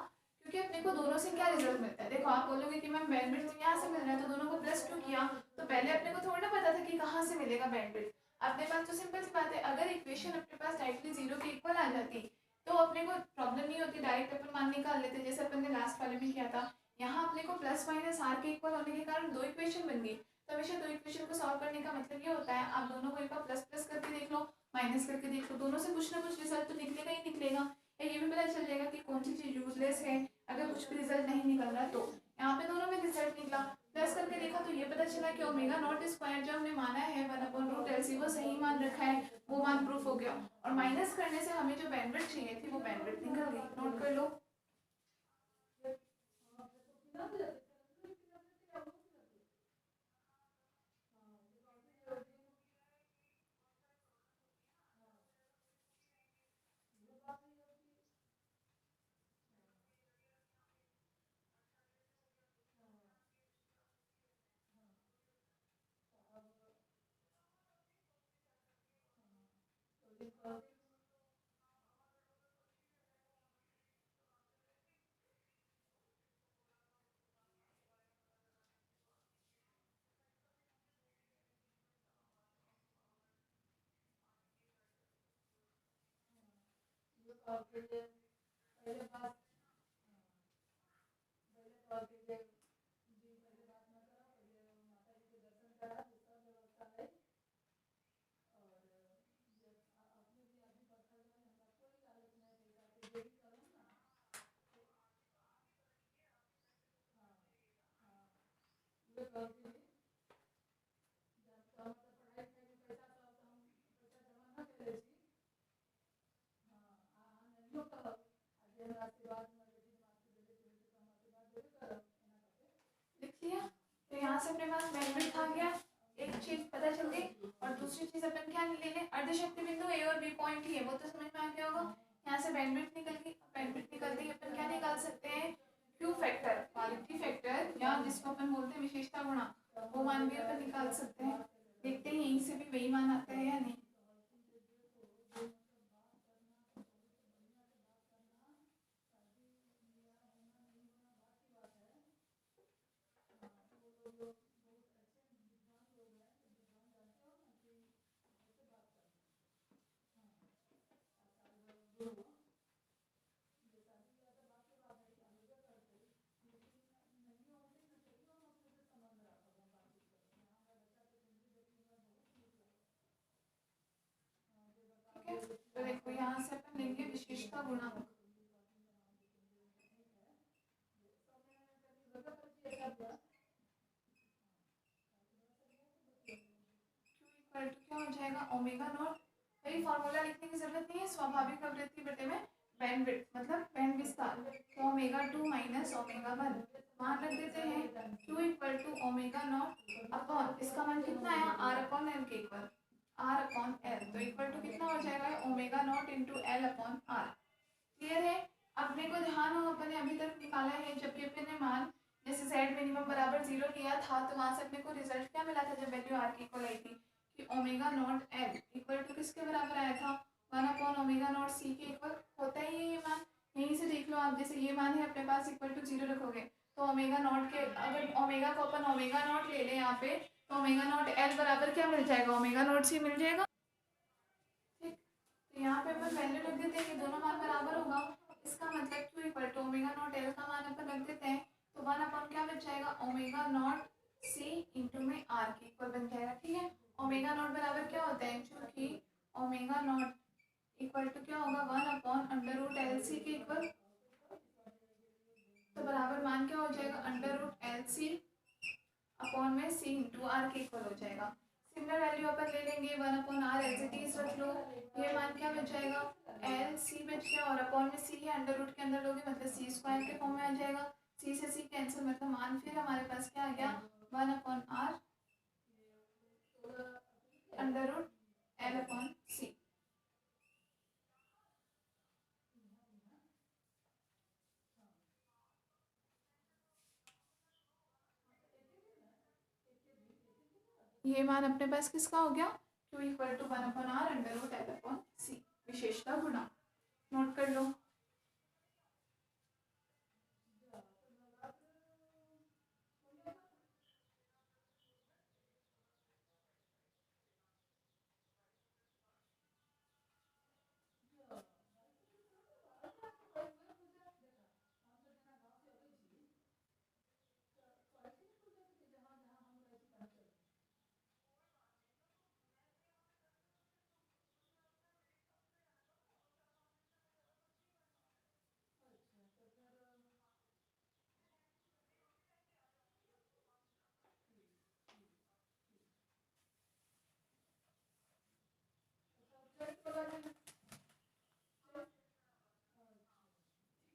[SPEAKER 1] क्योंकि अपने को दोनों से क्या रिजल्ट मिलता है। देखो आप बोलोगे कि मैम बैंडविड्थ तो यहाँ से मिल रहा है, तो दोनों को प्लस क्यों किया, तो पहले अपने को थोड़ा ना पता था कि कहाँ से मिलेगा बैंडविड्थ। अपने पास तो सिंपल सी बात है, अगर इक्वेशन अपने पास डायरेक्टली 0 के इक्वल आ जाती तो अपने को प्रॉब्लम नहीं होती, डायरेक्ट अपन मान निकाल लेते जैसे अपन ने लास्ट वाले में किया था। यहाँ अपने को प्लस माइनस आर के इक्वल होने के कारण दो इक्वेशन बन गई। तो हमेशा दो इक्वेशन को सॉल्व करने का मतलब ये होता है, आप दोनों को एक बार प्लस प्लस करके देख लो, माइनस करके देख लो, दोनों से कुछ ना कुछ रिजल्ट तो निकलेगा ही निकलेगा। या ये भी पता चल जाएगा कि कौन सी चीज़ यूजलेस है अगर कुछ भी रिजल्ट नहीं निकल रहा। तो यहाँ पे दोनों में रिजल्ट निकला, प्लस करके देखा तो ये पता चला कि ओमेगा नॉट स्क्वायर जो हमने माना है 1/√LC वो सही मान रखा है, वो मान प्रूफ हो गया। और माइनस करने से हमें जो बैंडविड्थ चाहिए थी वो बैंडविड्थ निकल गई। नोट कर लो। लिख लिया, तो यहाँ से अपने पास बैंडविड्थ आ गया, एक चीज पता चल गई। और दूसरी चीज अपन क्या ले लें, अर्धशक्ति बिंदु ए और बी पॉइंट ही है, वो तो समझ में आ गया होगा। यहाँ से बैंडविड्थ निकल गई, बैंडविड्थ निकलते ही अपन क्या निकाल सकते हैं, क्यू फैक्टर, क्वालिटी फैक्टर, या जिसको अपन बोलते हैं विशेषता गुणांक, वो मान भी अपन निकाल सकते हैं। देखते हैं यहीं से भी वही मान आता है या नहीं। है। तो देखो यहाँ से अपन लेंगे विशेषता गुणांक। Q इक्वल टू क्या हो जाएगा ओमेगा नॉट। वही फॉर्मूला लिखने की जरूरत नहीं है, स्वाभाविक आवृत्ति बटे में बैंडविड्थ मतलब बैंड विस्तार। तो ओमेगा 2 माइनस ओमेगा 1 मान रख देते हैं। Q equal to omega naught upon इसका मान कितना आया आर अपॉन एल के इक्वल आर अपॉन एल। तो इक्वल टू कितना हो जाएगा omega naught into L upon R. Clear है। अपने को ध्यान हो अपने अभी तक निकाला है जब भी अपने मान जैसे z मिनिमम बराबर 0 लिया था तो वहां से अपने को रिजल्ट क्या मिला था जब वैल्यू r की इक्वल आई थी कि omega naught L equal to किसके बराबर आया था 1 अपॉन ओमेगा नॉट सी के इक्वल होता ही है ये मान। यहीं से देख लो आप, जैसे ये मान है अपने पास इक्वल टू 0 रखोगे तो ओमेगा नॉट के अगर ओमेगा को अपन ओमेगा नॉट ले लें यहाँ पे तो ओमेगा नॉट एल बराबर क्या मिल जाएगा ओमेगा नॉट सी मिल जाएगा। ठीक, तो यहाँ पे अपन वैल्यू रख देते हैं कि दोनों मान बराबर होगा। इसका मतलब Q equal to omega naught L का मान अपन रख देते हैं तो 1 अपॉन क्या बच जाएगा ओमेगा नॉट सी इंटू में आर के इक्वल बन जाएगा। ठीक है, ओमेगा नॉट बराबर क्या होता है क्योंकि ओमेगा नॉट इक्वल टू क्या होगा 1 upon under root L C के इक्वल। तो बराबर मान क्या हो जाएगा under root L C upon में सी इंटू आर के इक्वल हो जाएगा। सिमिलर वैल्यू अपन ले लेंगे 1 upon R as it is रख लो। ये मान क्या बच जाएगा एल सी बच गया और अपॉन में सी है अंडर रूट के अंदर लोगे मतलब सी स्क्वायर के फॉर्म में आ जाएगा। सी से सी कैंसिल मतलब मान फिर हमारे पास क्या आ गया 1 upon R under root L upon C. ये मान अपने पास किसका हो गया Q equal to 1 upon R under root L upon C विशेषता गुणा। नोट कर लो।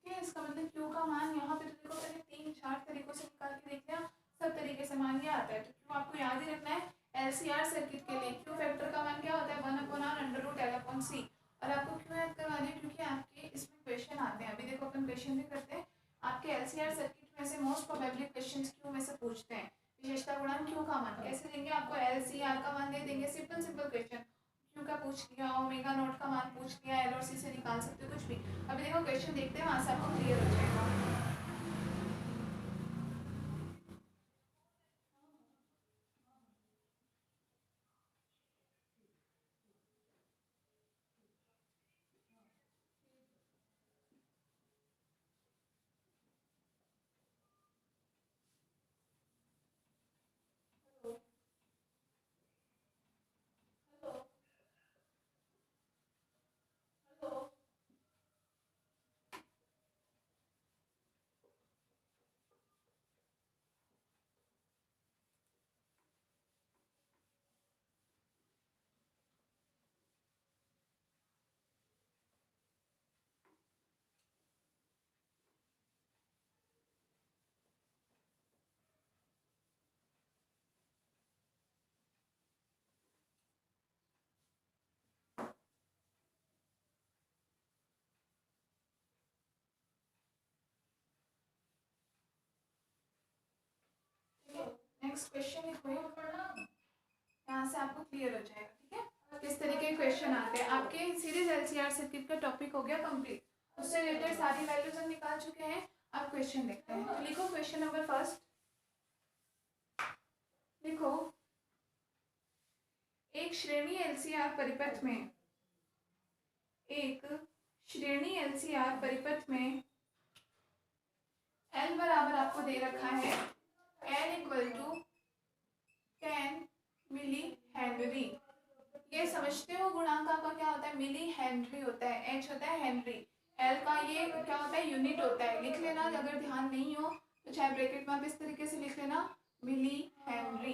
[SPEAKER 1] इसका मतलब Q का मान यहाँ पे तो देखो पहले 3-4 तरीकों से निकाल के देख लिया, सब तरीके से मान ये आता है। तो Q आपको याद ही रखना है। LCR सर्किट के लिए Q फैक्टर का मान क्या होता है 1 upon R under root L upon C. और आपको क्यों याद करवा दें क्योंकि आपके इसमें क्वेश्चन आते हैं। अभी देखो अपन क्वेश्चन भी करते हैं आपके LCR सर्किट में से मोस्ट प्रोबेबली क्वेश्चन Q में से पूछते हैं। विशेषता गुणांक Q का मान कैसे देंगे आपको LCR का मान दे देंगे सिंपल सिंपल क्वेश्चन। Q का पूछ लिया ओमेगा नोट का मान पूछ लिया एल और सी से निकाल सकते हो कुछ भी। अभी देखो क्वेश्चन देखते हैं वहां से आपको क्लियर हो जाएगा। नेक्स्ट क्वेश्चन लिखो यहाँ से आपको क्लियर हो जाएगा। ठीक है, किस तरीके के क्वेश्चन आते हैं आपके सीरीज एलसीआर सर्किट का टॉपिक हो गया कंप्लीट। उससे रिलेटेड सारी वैल्यूज हम निकाल चुके हैं। अब क्वेश्चन देखते हैं। तो लिखो क्वेश्चन नंबर फर्स्ट। लिखो एक श्रेणी एलसीआर परिपथ में एल बराबर आपको दे रखा है L equal to 10 milli henry. ये समझते हो गुणांक आपका क्या होता है मिली हेनरी होता है, एच होता है हेनरी, एल का ये क्या होता है यूनिट होता है। लिख लेना, अगर ध्यान नहीं हो तो चाहे ब्रैकेट में आप इस तरीके से लिख लेना मिली हेनरी।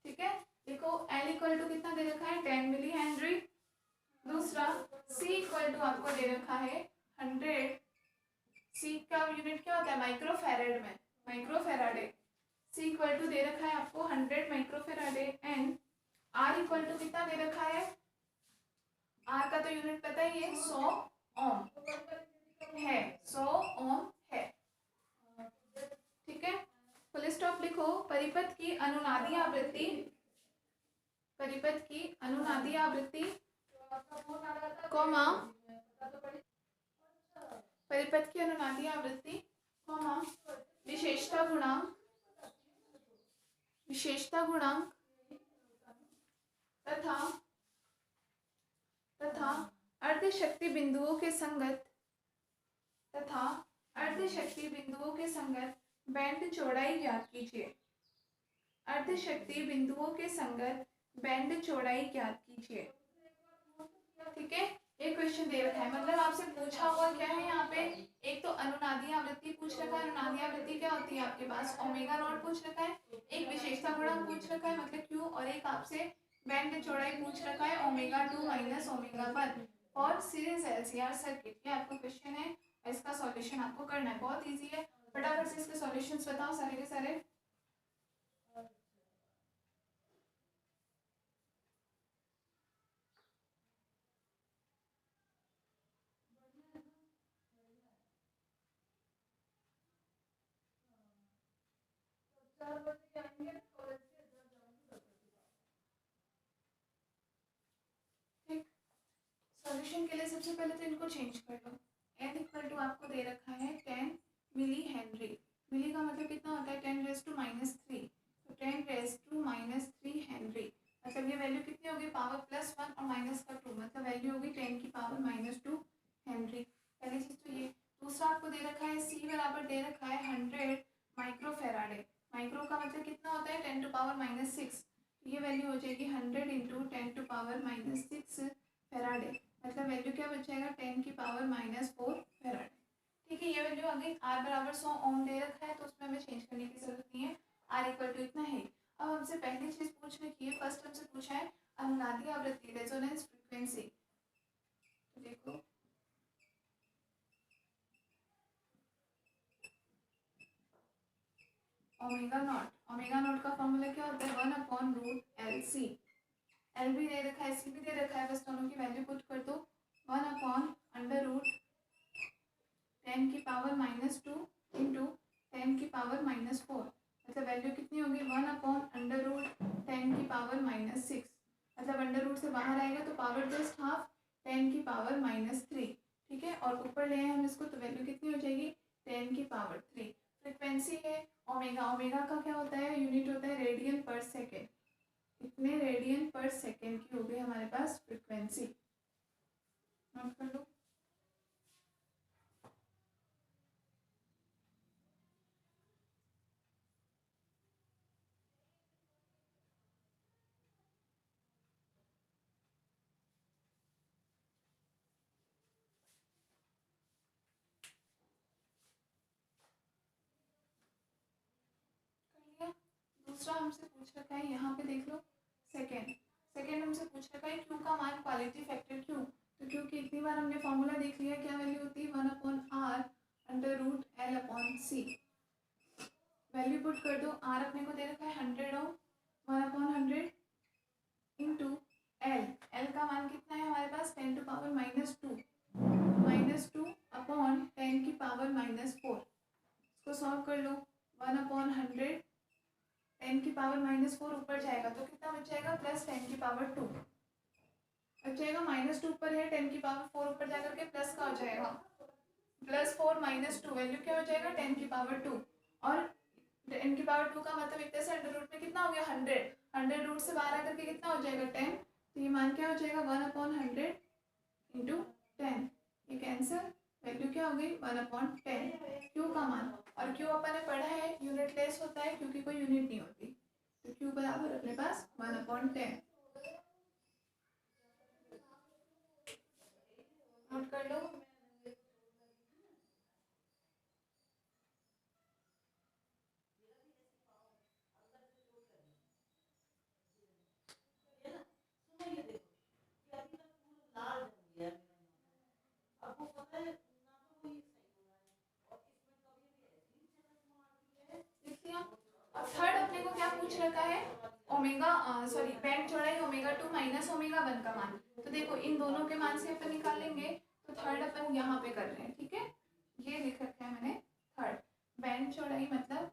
[SPEAKER 1] ठीक है, देखो एल इक्वल टू कितना दे रखा है 10 मिली हेनरी। दूसरा सी इक्वल टू आपको दे रखा है 100, सी का यूनिट क्या होता है माइक्रोफेराड में, माइक्रोफेराडे। सी इक्वल टू दे रखा है आपको 100 microfarad. And R equal to कितना दे रखा है, आर का तो यूनिट पता ही है 100 ओम है, 100 ओम है। ठीक है, फुल स्टॉप लिखो। परिपथ की अनुनादी आवृत्ति, परिपथ की अनुनादी आवृत्ति कॉमा, परिपथ की अनुनादी आवृत्ति कॉमा विशेषता गुणांक, विशेषता गुणांक तथा अर्ध शक्ति बिंदुओं के संगत, तथा अर्ध शक्ति बिंदुओं के संगत बैंड चौड़ाई ज्ञात कीजिए। अर्ध शक्ति बिंदुओं के संगत बैंड चौड़ाई ज्ञात कीजिए। ठीक है, एक क्वेश्चन दे रखा है, मतलब आपसे पूछा हुआ क्या है यहाँ पे, एक तो अनुनादी आवृत्ति पूछ रखा है। अनुनादी आवृत्ति क्या होती है आपके पास, ओमेगा नॉट पूछ रखा है, एक विशेषता गुणांक पूछ रखा है मतलब क्यू, और एक आपसे बैंड चौड़ाई पूछ रखा है ओमेगा 2 माइनस ओमेगा 1 और सीरीज एलसीआर सर्किट। ये आपका क्वेश्चन है और इसका सॉल्यूशन आपको करना है, बहुत इजी है। फटाफट से इसके सॉल्यूशंस बताओ सारे के सारे। सॉल्यूशन के लिए सबसे पहले तो इनको चेंज कर लो। एन इक्वल टू आपको दे रखा है 10 मिली हेनरी, मिली का मतलब कितना होता है 10 रेज टू माइनस 3, तो 10 रेज टू माइनस 3 हेनरी, मतलब ये वैल्यू कितनी होगी पावर प्लस 1 और माइनस का 2, मतलब वैल्यू होगी 10 की पावर माइनस 2 हेनरी। पहली चीज तो ये। दूसरा आपको दे रखा है सी बराबर दे रखा है 100 माइक्रोफेराडे, माइक्रो का मतलब कितना होता है 10 टू पावर माइनस 6, ये वैल्यू हो जाएगी 100 into 10 to power minus 6 farad, मतलब वैल्यू क्या बच जाएगा 10 की पावर माइनस 4 फेराडे। ठीक है, ये वैल्यू आ गई। आर बराबर 100 ओम दे रखा है तो उसमें हमें चेंज करने की जरूरत नहीं है, आर इक्वल टू इतना है। अब हमसे पहली चीज पूछ रखी है, फर्स्ट हमसे पूछा है अनुनादी आवृत्ति रेजोनेंस फ्रीक्वेंसी। तो देखो ओमेगा नॉट का फॉर्मूला क्या होता है 1/√LC। एल भी दे रखा है सी भी दे रखा है, बस दोनों की वैल्यू पुट कर दो 1/√10 की पावर माइनस 2 इंटू 10 की पावर माइनस 4, मतलब वैल्यू कितनी होगी 1/√10 की पावर माइनस 6, मतलब अंडर रूट से बाहर आएगा तो पावर जस्ट हाफ 10 की पावर माइनस 3। ठीक है, और ऊपर ले आए हम इसको तो वैल्यू कितनी हो जाएगी 10 की पावर 3। फ्रिक्वेंसी है ओमेगा, ओमेगा का क्या होता है यूनिट होता है रेडियन पर सेकेंड, इतने रेडियन पर सेकेंड की हो गई हमारे पास फ्रिक्वेंसी, नोट कर लो। दूसरा हमसे पूछ रखा है यहाँ पे देख लो, सेकेंड हमसे पूछ रखा है क्यू का मान क्वालिटी फैक्टर क्यू, तो क्यू की इतनी बार हमने फॉर्मूला देख लिया, क्या वैल्यू होती है 1/r√L/C। वैल्यू पुट कर दो, आर अपने को दे रखा है 100 ओम, 1/100 इंटू एल का मान कितना है हमारे पास 10 टू पावर माइनस 2 अपॉन 10 की पावर माइनस 4, इसको सॉल्व कर लो 1/100 10 की पावर माइनस 4 ऊपर जाएगा तो कितना बच जाएगा प्लस 10 की पावर 2 बच जाएगा, माइनस 2 ऊपर है 10 की पावर 4 ऊपर जाकर के प्लस का हो जाएगा +4 -2, वैल्यू क्या हो जाएगा 10 की पावर 2, और 10 की पावर 2 का मतलब एक तरह से अंडर रूट में कितना हो गया 100 रूट से बाहर आकर के कितना हो जाएगा 10, तो ये मान क्या हो जाएगा 1/100 इंटू 10, ये कैंसर, वैल्यू क्या हो गई 1/10 क्यू का मान, और क्यू अपन ने पढ़ा है यूनिट लेस होता है क्योंकि कोई यूनिट नहीं होती, तो क्यू बराबर अपने पास 1/10। नोट कर लो। लिख लिया। अब थर्ड अपने को क्या पूछ रखा है, ओमेगा सॉरी बैंड चौड़ाई ओमेगा 2 माइनस ओमेगा 1 का मान। तो देखो इन दोनों के मान से अपन निकालेंगे, तो थर्ड अपन यहाँ पे कर रहे हैं, ठीक है। ये लिख रखा है मैंने थर्ड। बैंड चौड़ाई मतलब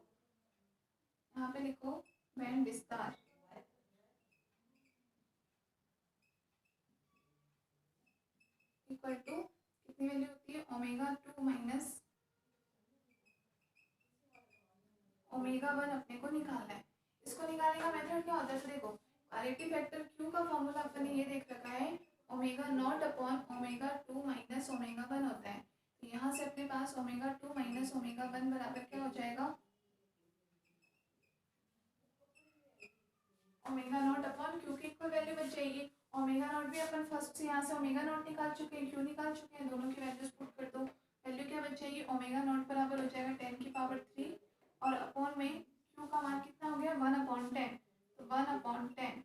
[SPEAKER 1] यहाँ पे लिखो बैंड विस्तार इक्वल टू कितनी वैल्यू होती है, ओमेगा 2 माइनस ओमेगा 1 अपने को निकालना है। इसको निकालने का मेथड क्या होता है, तो देखो क्वालिटी फैक्टर क्यू का फॉर्मूला अपन ने ये देख रखा है, omega naught upon omega 2 minus omega 1 होता है। तो यहाँ से अपने पास ओमेगा 2 माइनस ओमेगा 1 बराबर क्या हो जाएगा, ओमेगा नॉट अपॉन क्यू की इक्वल वैल्यू बच जाएगी। ओमेगा नॉट भी अपन फर्स्ट से यहाँ से ओमेगा नॉट निकाल चुके हैं, क्यू निकाल चुके हैं, दोनों की वैल्यूज पुट कर दो। वैल्यू क्या बच जाएगी, ओमेगा नॉट बराबर हो जाएगा 10 की पावर 3 और अपॉन में क्यू का मान कितना हो गया 1/10। तो 1/10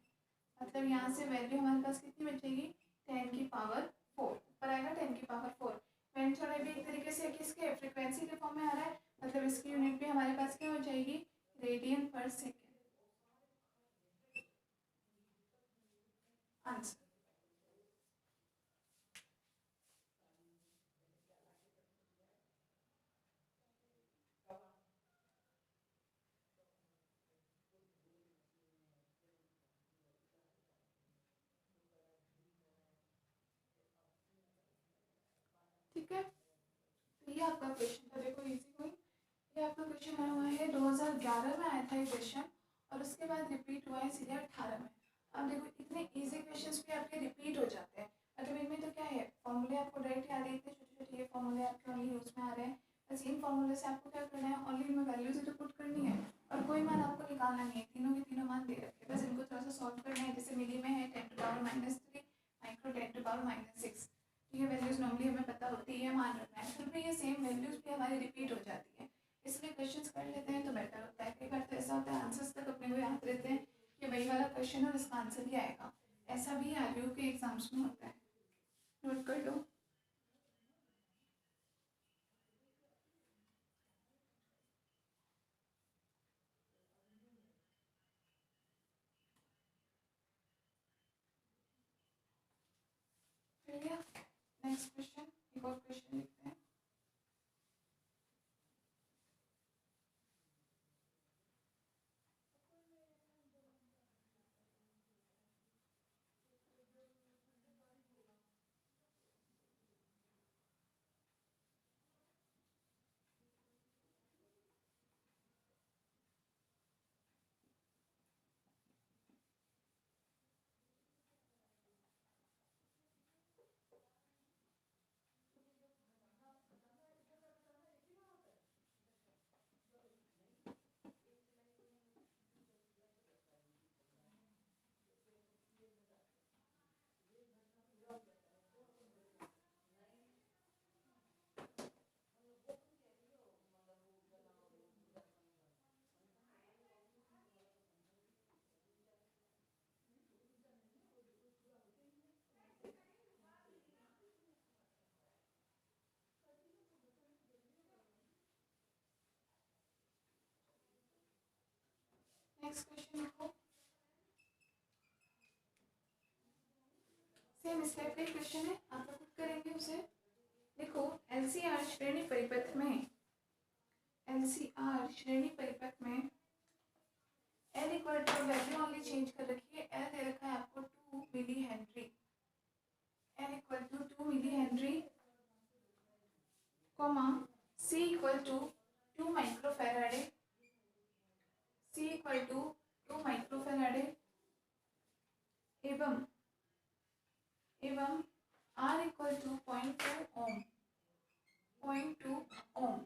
[SPEAKER 1] मतलब यहाँ से वैल्यू हमारे पास कितनी बचेगी 10 की पावर 4 ऊपर आएगा 10 की पावर 4। बैंड चौड़ाई भी एक तरीके से किसके फ्रीक्वेंसी के फॉर्म में आ रहा है, मतलब इसकी यूनिट भी हमारे पास क्या हो जाएगी रेडियन पर सेकेंड। आंसर ठीक है। तो ये आपका क्वेश्चन था, देखो इजी कोई। ये आपका क्वेश्चन आया हुआ है 2011 में आया था ये क्वेश्चन और उसके बाद रिपीट हुआ है सीधे 18 में। अब देखो इतने इजी क्वेश्चंस भी आपके रिपीट हो जाते हैं, मतलब इनमें तो क्या है फॉर्मूले आपको डायरेक्ट याद है, इतने छोटे छोटे ये फॉर्मूले आपके ओनली यूज में आ रहे हैं। बस इन फॉर्मूले से आपको क्या करना है, ओनली इनमें वैल्यूज ही तो पुट करनी है और कोई मान आपको निकालना नहीं है, तीनों के तीनों मान दे रखे हैं, बस इनको थोड़ा सा सॉल्व करना है। जैसे मिली में है 10⁻³ माइक्रो 10⁻⁶। ये वैल्यूज नॉर्मली हमें पता होती है, मान रखना है, फिर भी ये सेम वैल्यूज भी हमारी रिपीट हो जाती है, इसलिए क्वेश्चंस कर लेते हैं तो बेटर होता है। कई बार तो ऐसा होता है आंसर्स तक अपने को याद रहते हैं कि वही वाला क्वेश्चन और इसका आंसर ही आएगा, ऐसा भी आरयू के एग्जाम्स में होता है, नोट कर लो। नेक्स्ट क्वेश्चन, एक और क्वेश्चन लिखते हैं। नेक्स्ट क्वेश्चन लिखो, सेम इस टाइप का क्वेश्चन है, आप लोग खुद करेंगे उसे। देखो एलसीआर श्रेणी परिपथ में, एलसीआर श्रेणी परिपथ में L equal to value only change कर रखी है, एल दे रखा है आपको 2 millihenry, L equal to 2 millihenry comma C equal to 2 microfarad, C equal to 2 microfarad एवं R equal to 0.2 ohm, 0.2 ohm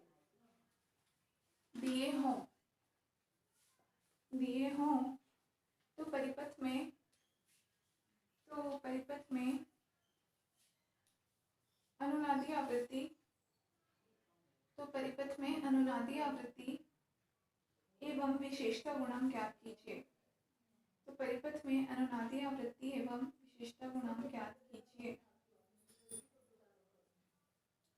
[SPEAKER 1] दिए हों तो परिपथ में परिपथ में अनुनादी आवृत्ति एवं विशेषता गुणांक ज्ञात कीजिए। तो परिपथ में अनुनादी आवृत्ति एवं विशेषता गुणांक ज्ञात कीजिए।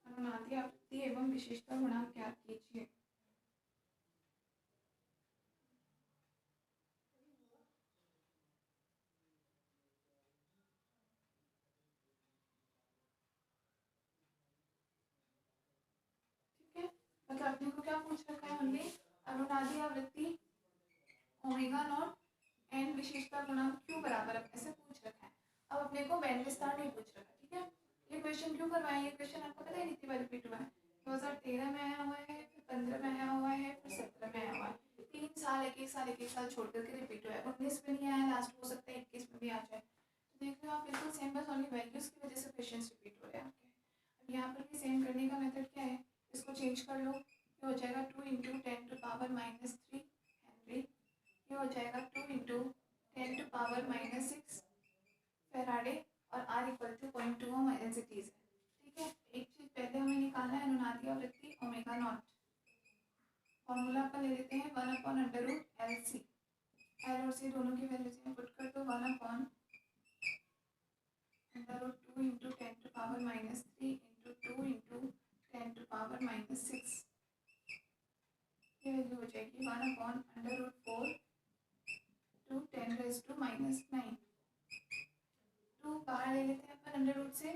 [SPEAKER 1] अनुनादी आवृत्ति एवं विशेषता गुणांक ज्ञात कीजिए। ठीक है, मतलब अपने को क्या पूछ रखा है हमने, अनुनादी आवृत्ति ओमेगा नॉट एंड विशेषता गुणांक क्यू बराबर ऐसे पूछ रखा है। अब अपने को बैंड विस्तार नहीं पूछ रखा। ठीक है, ये क्वेश्चन क्यों करवाए, ये क्वेश्चन आपको पता है कितनी बार रिपीट हुआ है, 2013 में आया हुआ है, फिर 15 में आया हुआ है, फिर 17 में आया हुआ है। 3 साल एक एक साल छोड़ करके रिपीट हुआ है। 19 में नहीं आया, लास्ट हो सकता है 21 में भी आ जाए। तो देख लो आप, बिल्कुल सेम, बस ओनली वैल्यूज की वजह से क्वेश्चन रिपीट हो रहे हैं आपके। अब यहाँ पर भी सेम करने का मेथड क्या है, इसको चेंज कर लो। ये हो जाएगा 2 × 10⁻³ हेनरी। ये हो जाएगा 2 × 10⁻⁻6 फैराडे और R = 0.2 ओम एलसीटीज है। ठीक है, एक चीज पहले हमें निकालना है अनुनादी आवृत्ति ओमेगा नॉट। फॉर्मूला अपन ले लेते हैं 1/√LC। एल और सी दोनों की वैल्यूज में पुट कर दो। 1/√2 × 10⁻³ × 2 × 10⁻6। ये वैल्यू हो जाएगी 1/√4 to 10⁻⁻9। 2 बाहर ले लेते हैं अपन अंडर रूट से,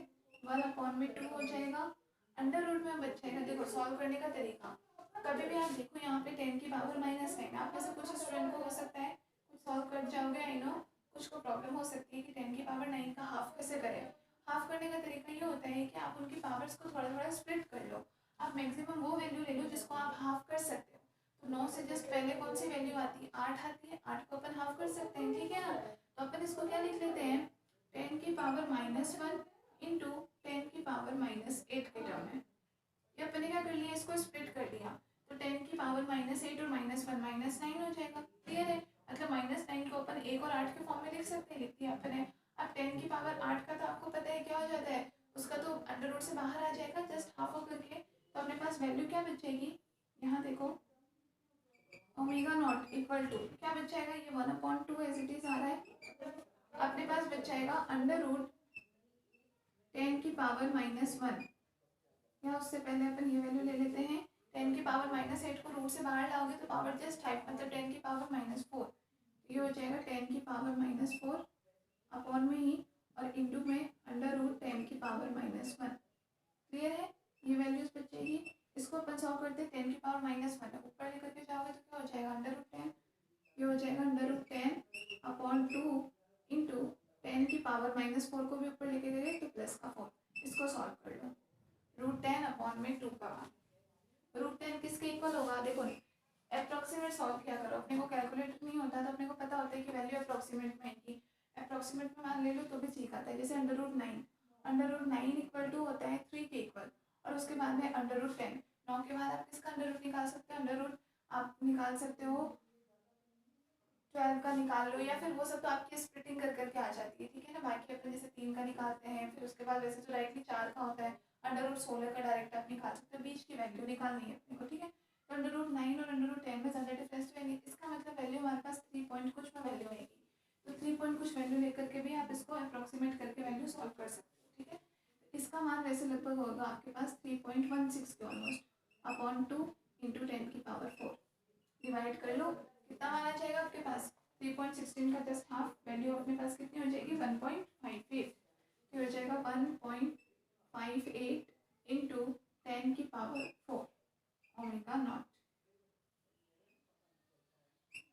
[SPEAKER 1] 1/2 हो जाएगा। अंडर रूट में बच जाएगा। देखो सॉल्व करने का तरीका, कभी भी आप देखो यहाँ पे 10 की पावर -9, आप में से कुछ स्टूडेंट को हो सकता है कुछ सॉल्व कर जाओगे, आई नो, कुछ को प्रॉब्लम हो सकती है कि 10 की पावर 9 का हाफ कैसे करें। हाफ करने का तरीका ये होता है कि आप उनकी पावर्स को थोड़ा थोड़ा स्प्लिट कर लो। आप मैक्सिमम वो वैल्यू ले लो जिसको आप हाफ कर सकते हो। तो 9 से जस्ट पहले कौन सी वैल्यू आती है, 8 आती है। 8 को अपन हाफ कर सकते हैं, ठीक है ना। तो अपन इसको क्या लिख लेते हैं, 10 की पावर -1 इंटू 10 की पावर -8 के टर्म में। ये अपने क्या कर लिया, इसको स्प्लिट कर दिया। तो 10 की पावर -8 और -1 -9 हो जाएगा। क्लियर है, मतलब -9 को अपन 1 और 8 के फॉर्म में लिख सकते हैं, लिख दिया अपने। अब 10 की पावर 8 का तो आपको पता है क्या हो जाता है, उसका तो अंडर रूट से बाहर आ जाएगा जस्ट हाफ होकर के। तो अपने पास वैल्यू क्या बच जाएगी, यहाँ देखो ओमेगा नॉट इक्वल टू क्या बच जाएगा, ये 1/2 एज इट इज आ रहा है। अपने पास बच जाएगा अंडर रूट 10 की पावर -1, या उससे पहले अपन ये वैल्यू ले लेते हैं। 10 की पावर -8 को रूट से बाहर लाओगे तो पावर जस्ट टाइप, मतलब 10 की पावर -4। ये हो जाएगा 10 की पावर -4 अपॉन में ही और इंटू में अंडर रूट 10 की पावर -1। क्लियर है, ये वैल्यूज बच जाएगी। इसको अपन सॉल्व करते हैं। 10 की पावर -1 ऊपर लेकर के जाओगे तो क्या हो जाएगा, अंडर रूट 10। ये हो जाएगा अंडर रूट 10 अपॉन 2 इंटू 10 की पावर -4 को भी ऊपर लेके गए तो प्लस का 4। इसको सॉल्व कर लो। √10 अपॉन में 2 का 1। √10 किसके इक्वल होगा, देखो अप्रोक्सीमेट सॉल्व किया करो। अपने को कैलकुलेट नहीं होता तो अपने को पता होता है कि वैल्यू अप्रोक्सीमेट में आएगी। अप्रोक्सीमेट में मान ले लो तो भी ठीक आता है। जैसे अंडर रूट 9 इक्वल टू होता है 3 के इक्वल, और उसके बाद में अंडर रूट 10। 9 के बाद आप किसका अंडर रूट निकाल सकते हो, अंडर रूट आप निकाल सकते हो 12 का निकाल लो, या फिर वो सब तो आपकी स्प्लिटिंग कर करके आ जाती है, ठीक है ना। बाकी अपन जैसे 3 का निकालते हैं, फिर उसके बाद वैसे तो डायरेक्टली 4 का होता है। अंडर रूट 16 का डायरेक्ट आप निकाल सकते हो, बीच की वैल्यू निकालनी है अपने को, ठीक है। तो अंडर रूट 9 और अंडर रूट 10 में ज़्यादा डिफरेंस तो है नहीं, इसका मतलब वैल्यू हमारे पास 3 पॉइंट कुछ में वैल्यू आएगी। तो 3 पॉइंट कुछ वैल्यू लेकर के भी आप इसको अप्रॉक्सीमेट करके वैल्यू सॉल्व कर सकते हो, ठीक है। इसका मान वैसे लगभग होगा आपके पास 3.16 के ऑलमोस्ट अपॉन 2 इंटू 10 की पावर 4। डिवाइड कर लो, कितना मान आ जाएगा आपके पास, 3.16 का जस्ट हाफ। वैल्यू अपने पास कितनी हो जाएगी, 1.58। तो हो जाएगा 1.58 इंटू 10 की पावर 4 ओमेगा नॉट।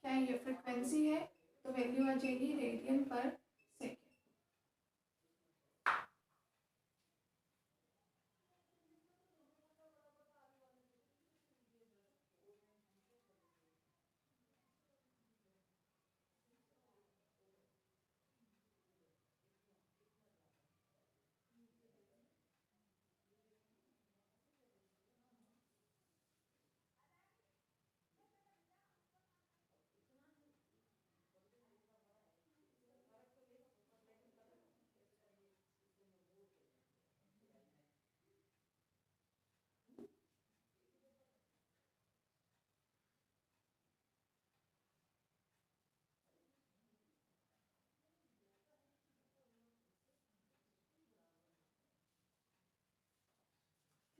[SPEAKER 1] क्या ये फ्रिक्वेंसी है, तो वैल्यू आ जाएगी रेडियन पर सेकेंड।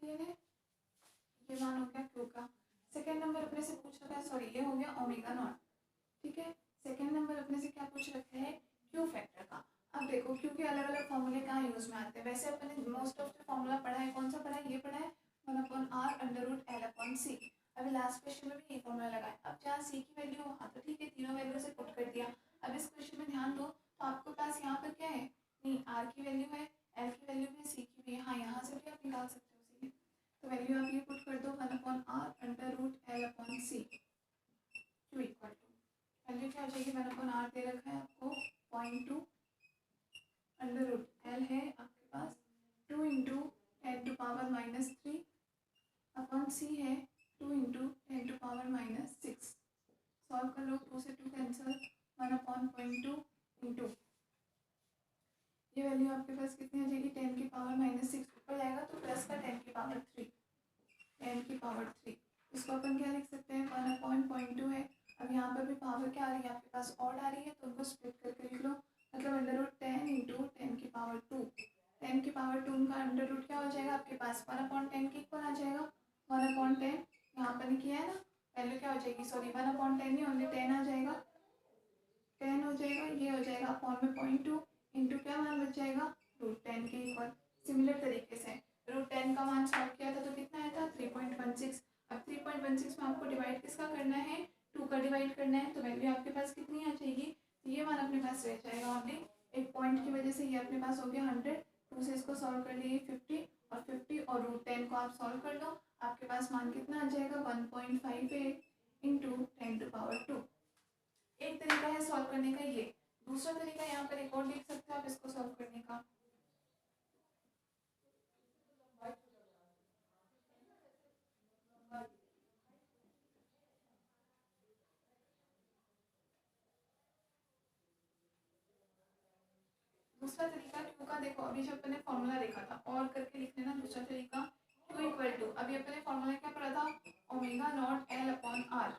[SPEAKER 1] क्लियर है? ये मान हो गया क्यू का। सेकेंड नंबर अपने से पूछ रखा है, सॉरी ये हो गया ओमेगा नॉट, ठीक है। सेकेंड नंबर अपने से क्या पूछ रखा है, क्यू फैक्टर का। अब देखो क्यू के अलग अलग फॉर्मूले कहाँ यूज में आते हैं, वैसे अपने मोस्ट ऑफ द फॉर्मूला पढ़ा है, कौन सा पढ़ा है, ये पढ़ा है 1/r√L/c। अभी लास्ट क्वेश्चन में भी ये फॉर्मूला लगाए। अब जहाँ सी की वैल्यू हाँ तो ठीक है, तीनों वैल्यू से पुट कर दिया। अब इस क्वेश्चन में ध्यान दो तो आपके पास यहाँ पर क्या है, नहीं आर की वैल्यू है, एल की वैल्यू है, सी की भी है, हाँ यहाँ से भी आप निकाल सकते हो सीधे। तो वैल्यू आप ये पुट कर दो 1/r√L/c Q equal to value क्या हो जाएगी, 1/r दे रखा है आपको 0.2 √L है आपके पास 2 × 10⁻³ अपॉन सी है 2 × 10⁻⁻6। सॉल्व कर लो, 2 से 2 कैंसिल, 1/0.2 इंटू ये वैल्यू आपके पास कितनी आ जाएगी, 10⁻⁻6 ऊपर जाएगा तो प्लस का 10⁻3 10⁻3। इसको अपन क्या लिख सकते हैं, 1/0.2 है। अब यहाँ पर भी पावर क्या आ रही है आपके पास, ऑड आ रही है, तो उनको स्प्लिट करके लिख लो, मतलब √10 × 10⁻2 10⁻2 का √ क्या हो जाएगा आपके पास 1/10 के इक्वल आ जाएगा। 1/10 यहाँ पर किया है ना, वैल्यू क्या हो जाएगी, सॉरी 1/10 नहीं ओनली 10 आ जाएगा, 10 हो जाएगा, ये हो जाएगा अपॉन में 0.2 इंटू क्या मान बच जाएगा √10 के इक्वल। सिमिलर तरीके से √10 का मान सॉल्व किया था तो कितना आया था 3.16। अब 3.16 में आपको डिवाइड किसका करना है, 2 का डिवाइड करना है, तो वैल्यू आपके पास कितनी आ जाएगी, ये मान अपने पास रह जाएगा ओनली एक पॉइंट की वजह से, ये अपने पास हो गया 100। 2 से इसको सॉल्व कर लिए 50 और 50 और √10 को आप सॉल्व कर लो, आपके पास मान कितना आ जाएगा 1.58 × 10⁻²। एक तरीका है सॉल्व करने का ये। दूसरा तरीका यहाँ पर एक और देख सकते हो आप इसको सॉल्व करने का। दूसरा तरीका क्यू का देखो, अभी जब अपने फॉर्मूला देखा था और करके लिख लेना दूसरा तरीका क्यू इक्वल टू, अभी अपने फॉर्मूला क्या पढ़ा था ω0L/r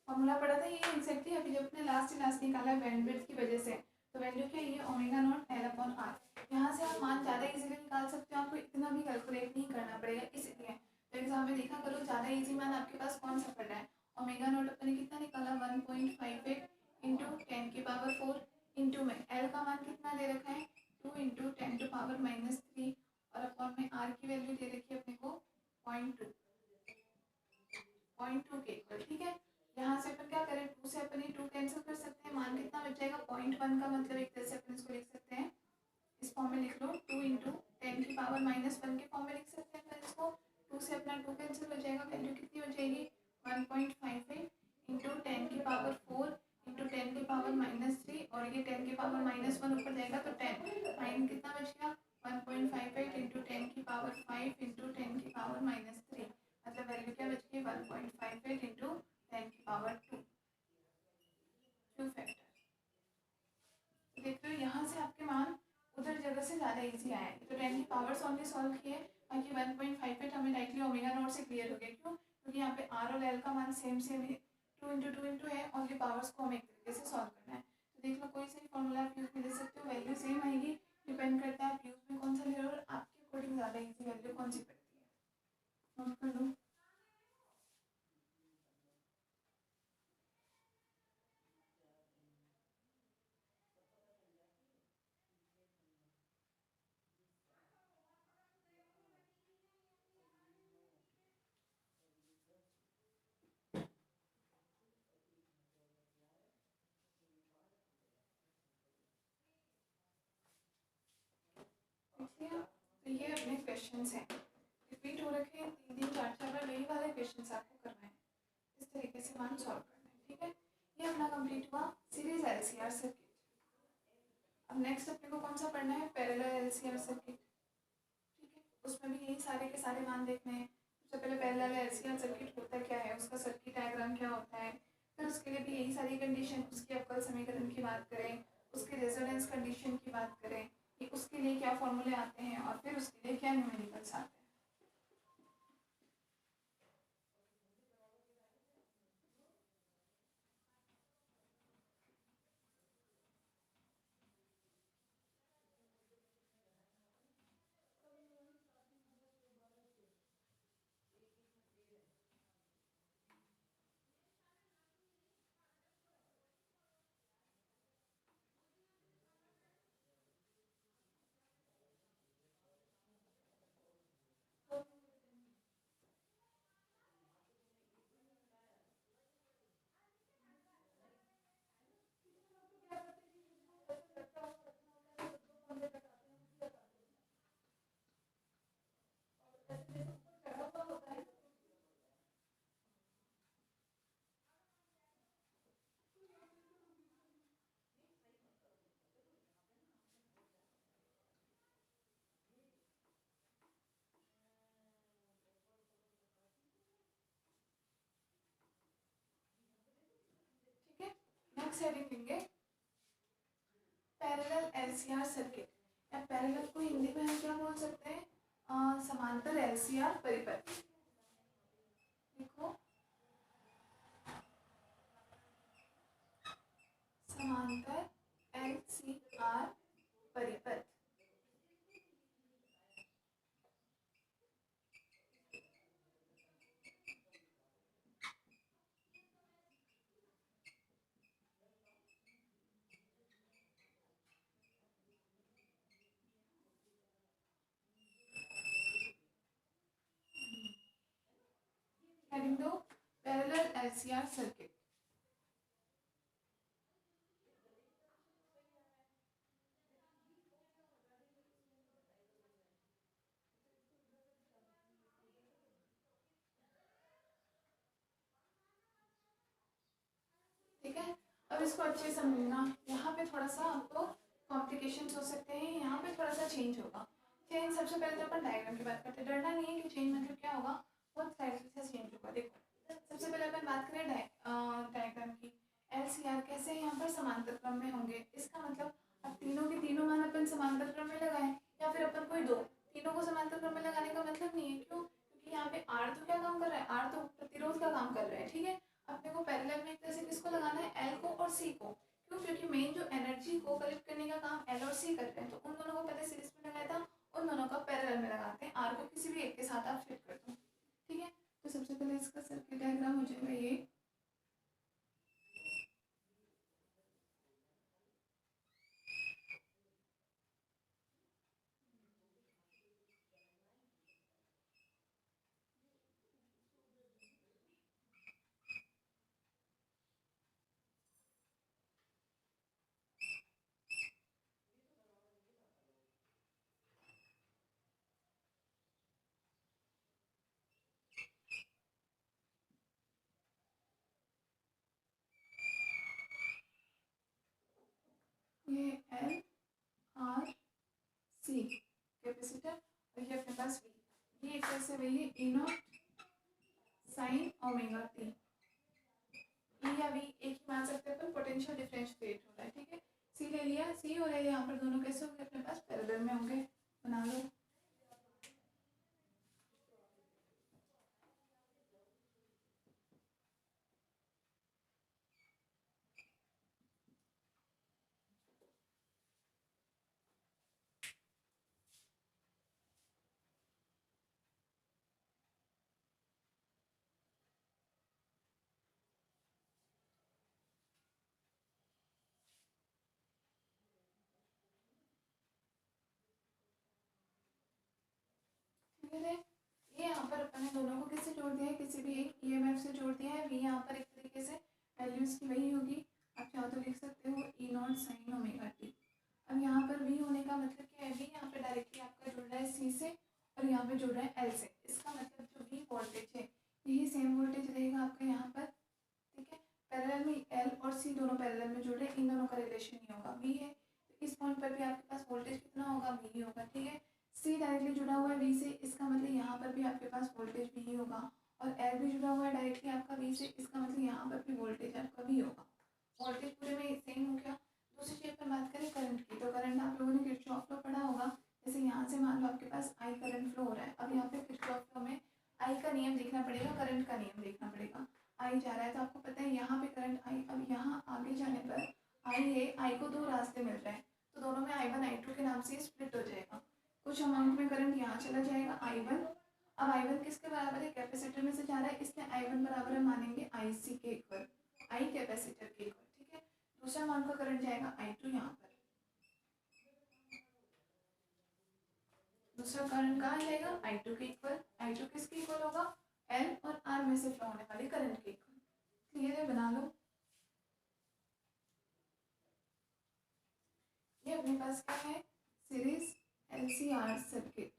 [SPEAKER 1] फॉर्मूला पढ़ा था ये एग्जैक्टली। अभी जब अपने लास्ट निकाला है बैंडविड्थ की वजह से, तो वैल्यू क्या है ये ω0L/r। यहाँ से आप मान ज़्यादा इजीली निकाल सकते हो, आपको इतना भी कैलकुलेट नहीं करना पड़ेगा, इसलिए तो एग्जाम में देखा करो ज़्यादा इजी मान आपके पास कौन सा पड़ रहा है। ω0 अपने कितना निकाला 1.58 × 10⁻4 इंटू में एल का मान कितना दे रखा है 2 × 10⁻³ और अपॉन में आर की वैल्यू दे रखी है अपने को 0.2 के इक्वल, ठीक है। यहाँ से अपन क्या करें, 2 से अपन 2 कैंसिल कर सकते हैं, मान कितना बच जाएगा 0.1 का, मतलब एक तरह से अपन इसको लिख सकते हैं इस फॉर्म में लिख लो 2 × 10⁻⁻1 के फॉर्म में लिख सकते हैं अपन इसको। 2 से अपना 2 कैंसिल हो जाएगा, वैल्यू कितनी हो जाएगी 1.58 × 10⁻4 × 10⁻³ और ये 10⁻⁻1 ऊपर जाएगा तो 10 9 कितना बच गया 1.58 × 10⁻5 × 10⁻³ मतलब वैल्यू क्या बच गई 1.58 × 10⁻2 क्यू फैक्टर। देख रहे हो यहाँ से आपके मान उधर जगह से ज़्यादा इजी आया है, तो 10 की पावर्स ओनली सॉल्व किए, बाकी 1.58 हमें डायरेक्टली ω0 से क्लियर हो गया। क्यों, क्योंकि यहाँ पे आर और एल का मान सेम सेम है, 2 × 2 × है, ओनली पावर्स को हमें एक तरीके से सॉल्व करना है। तो देख लो कोई सा फॉर्मूला आप यूज में ले सकते हो, वैल्यू सेम आएगी, डिपेंड करता है आप यूज में कौन सा ले रहे हो और आपके अकॉर्डिंग ज़्यादा ईजी वैल्यू कौन सी पड़ती है, नोट कर लो। तो ये अपने क्वेश्चंस हैं, रिपीट हो रखे हैं 3 4 बार, वही वाले क्वेश्चंस आपको करना है, इस तरीके से मान सॉल्व करना है, ठीक है। ये अपना कंप्लीट हुआ सीरीज एलसीआर सर्किट। अब नेक्स्ट अपने को कौन सा पढ़ना है, पैरेलल एलसीआर सर्किट, ठीक है। उसमें भी यही सारे के सारे मान देखने हैं। सबसे पहले पैरेलल एलसीआर सर्किट होता क्या है, उसका सर्किट डायग्राम क्या होता है, फिर उसके लिए भी यही सारी कंडीशन, उसकी अवकल समीकरण की बात करें, उसके रेजोनेंस कंडीशन की बात करें कि उसके लिए क्या फॉर्मूले आते हैं और फिर उसके लिए क्या न्यूमेरिकल्स आते हैं। नेक्स्ट हेडिंग लेंगे पैरेलल एलसीआर सर्किट, या पैरेलल को हिंदी में हम क्या बोल सकते हैं, समांतर एलसीआर परिपथ। देखो समांतर एलसीआर परिपथ। हेडिंग दो पैरेलल एलसीआर सर्किट। ठीक है, अब इसको अच्छे से समझना। यहाँ पे थोड़ा सा आपको कॉम्प्लिकेशंस हो सकते हैं, यहाँ पे थोड़ा सा चेंज होगा। चेंज सबसे पहले तो अपन डायग्राम की बात करते हैं, डरना नहीं है कि चेंज मतलब क्या होगा, बहुत साइड से चेंज होगा। देखो सबसे पहले अपन बात करें डायग्राम की। एलसीआर कैसे यहाँ पर समांतर क्रम में होंगे, इसका मतलब अब तीनों के तीनों मान अपन समांतर क्रम में लगाएं, या फिर अपन कोई दो, तीनों को समांतर क्रम में लगाने का मतलब नहीं है। क्यों? क्योंकि यहाँ पे आर तो क्या काम कर रहा है, आर तो प्रतिरोध का काम कर रहा है। ठीक है, अपने को पैरेलल में एक तरह से किसको लगाना है, एल को और सी को। क्यों? क्योंकि मेन जो एनर्जी को कलेक्ट करने का काम एल और सी करते हैं, तो उन दोनों को पहले सीरीज में लगाया था, उन दोनों का पैरेलल में लगाते हैं, आर को किसी भी एक के साथ आप फिट कर दो। ठीक है, तो सबसे पहले इसका सर्किट डायग्राम हो जाएगा ये एल आर सी कैपेसिटर, और ये अपने पास वी, ये एक तरह से वही है ई नॉट साइन ओमेगा टी। ई या वी एक ही मान सकते हैं, पर पोटेंशियल डिफरेंस क्रिएट हो रहा है। ठीक है, सी ले लिया, सी और एल यहाँ पर दोनों कैसे होंगे, अपने पास पैरेलल में होंगे, बना लो। ये यहाँ पर अपन ने दोनों को किससे जोड़ दिया है, किसी भी एक ईएमएफ से जोड़ दिया है। वी यहाँ पर एक तरीके से वैल्यू इसकी वही होगी, आप चाहो तो लिख सकते हो ई नॉट साइन ओमेगा टी। अब यहाँ पर वी होने का मतलब क्या है, वी यहाँ पे डायरेक्टली आपका जुड़ रहा है सी से, और यहाँ पे जुड़ रहा है एल से। इसका मतलब जो वी वोल्टेज है, यही सेम वोल्टेज रहेगा आपका यहाँ पर। ठीक है, पैरेलल में एल और सी दोनों पैरेलल में जुड़ रहे हैं, इन दोनों का रिलेशन ही होगा, वी है, तो इस पॉइंट पर भी आपके पास वोल्टेज कितना होगा, वी होगा। ठीक है, सी डायरेक्टली जुड़ा हुआ है वी से, इसका मतलब यहाँ पर भी आपके पास वोल्टेज वी होगा, और एल भी जुड़ा हुआ है डायरेक्टली आपका वी से, इसका मतलब यहाँ पर भी वोल्टेज आपका वी होगा। वोल्टेज पूरे में सेम हो गया। दूसरी चीज पर बात करें करंट की, तो करंट आप लोगों ने किरचॉफ लॉ पढ़ा होगा। जैसे यहाँ से मान लो आपके पास आई करंट फ्लो हो रहा है, अब यहाँ पे किरचॉफ लॉ में आई का नियम देखना पड़ेगा, करंट का नियम देखना पड़ेगा। आई जा रहा है तो आपको पता है यहाँ पे करंट आई, अब यहाँ आगे जाने पर आई है, आई को दो रास्ते मिल रहे हैं, तो दोनों में I1 I2 के नाम से स्प्लिट हो जाएगा। कुछ अमाउंट में करंट यहाँ चला जाएगा I1। अब I1 किसके बराबर है, कैपेसिटर में से जा रहा है, इसलिए I1 बराबर है मानेंगे IC के इक्वल, आई कैपेसिटर के इक्वल। ठीक है, दूसरा अमाउंट का करंट जाएगा I2 यहाँ पर, दूसरा करंट कहाँ जाएगा, I2 के इक्वल। I2 किसके इक्वल होगा, L और R में से फ्लो होने वाले करंट के इक्वल। क्लियर है, बना लो। ये अपने पास क्या है, series LCR circuit.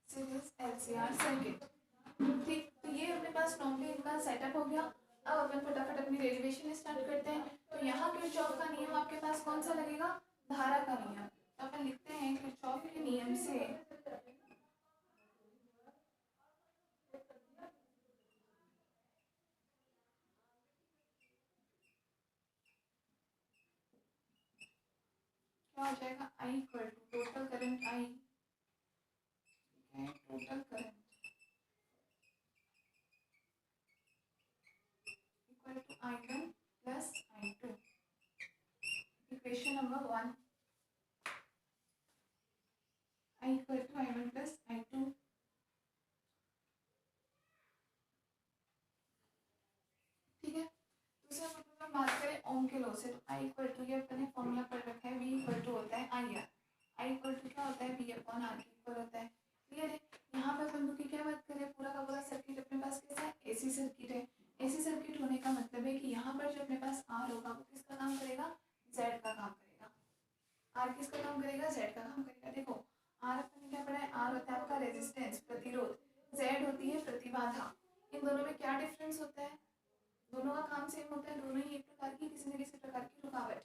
[SPEAKER 1] Series LCR circuit. ठीक, तो ये अपने पास नॉर्मली इनका सेटअप हो गया। अब अपन फटाफट अपनी डेरिवेशन स्टार्ट करते हैं। तो यहाँ किरचॉफ का नियम आपके पास कौन सा लगेगा, धारा का नियम। तो अपन लिखते हैं किरचॉफ के नियम से क्या हो जाएगा, I equal to total current I, ठीक है, total current equal to I1 plus I2। Equation number 1, I equal to I1 plus I2। ठीक है, दूसरा मतलब बात करें ओम के लॉ से, तो I इक्वल टू ये अपने फॉर्मूला पर रखा है, V इक्वल टू होता है IR, I इक्वल टू क्या होता है, V अपॉन R के इक्वल होता है। क्लियर है। यहाँ पर हम लोग की क्या बात करें, पूरा का पूरा सर्किट अपने पास कैसा है, AC सर्किट है। AC सर्किट होने का मतलब है कि यहाँ पर जो अपने पास R होगा वो किसका काम करेगा, Z का काम करेगा। R किसका काम करेगा, Z का काम करेगा। देखो R अपने क्या पढ़ा है, R होता है आपका रेजिस्टेंस प्रतिरोध, Z होती है प्रतिबाधा। इन दोनों में क्या डिफरेंस होता है, दोनों का काम सेम होता है, दोनों ही एक प्रकार की किसी न किसी प्रकार की रुकावट है।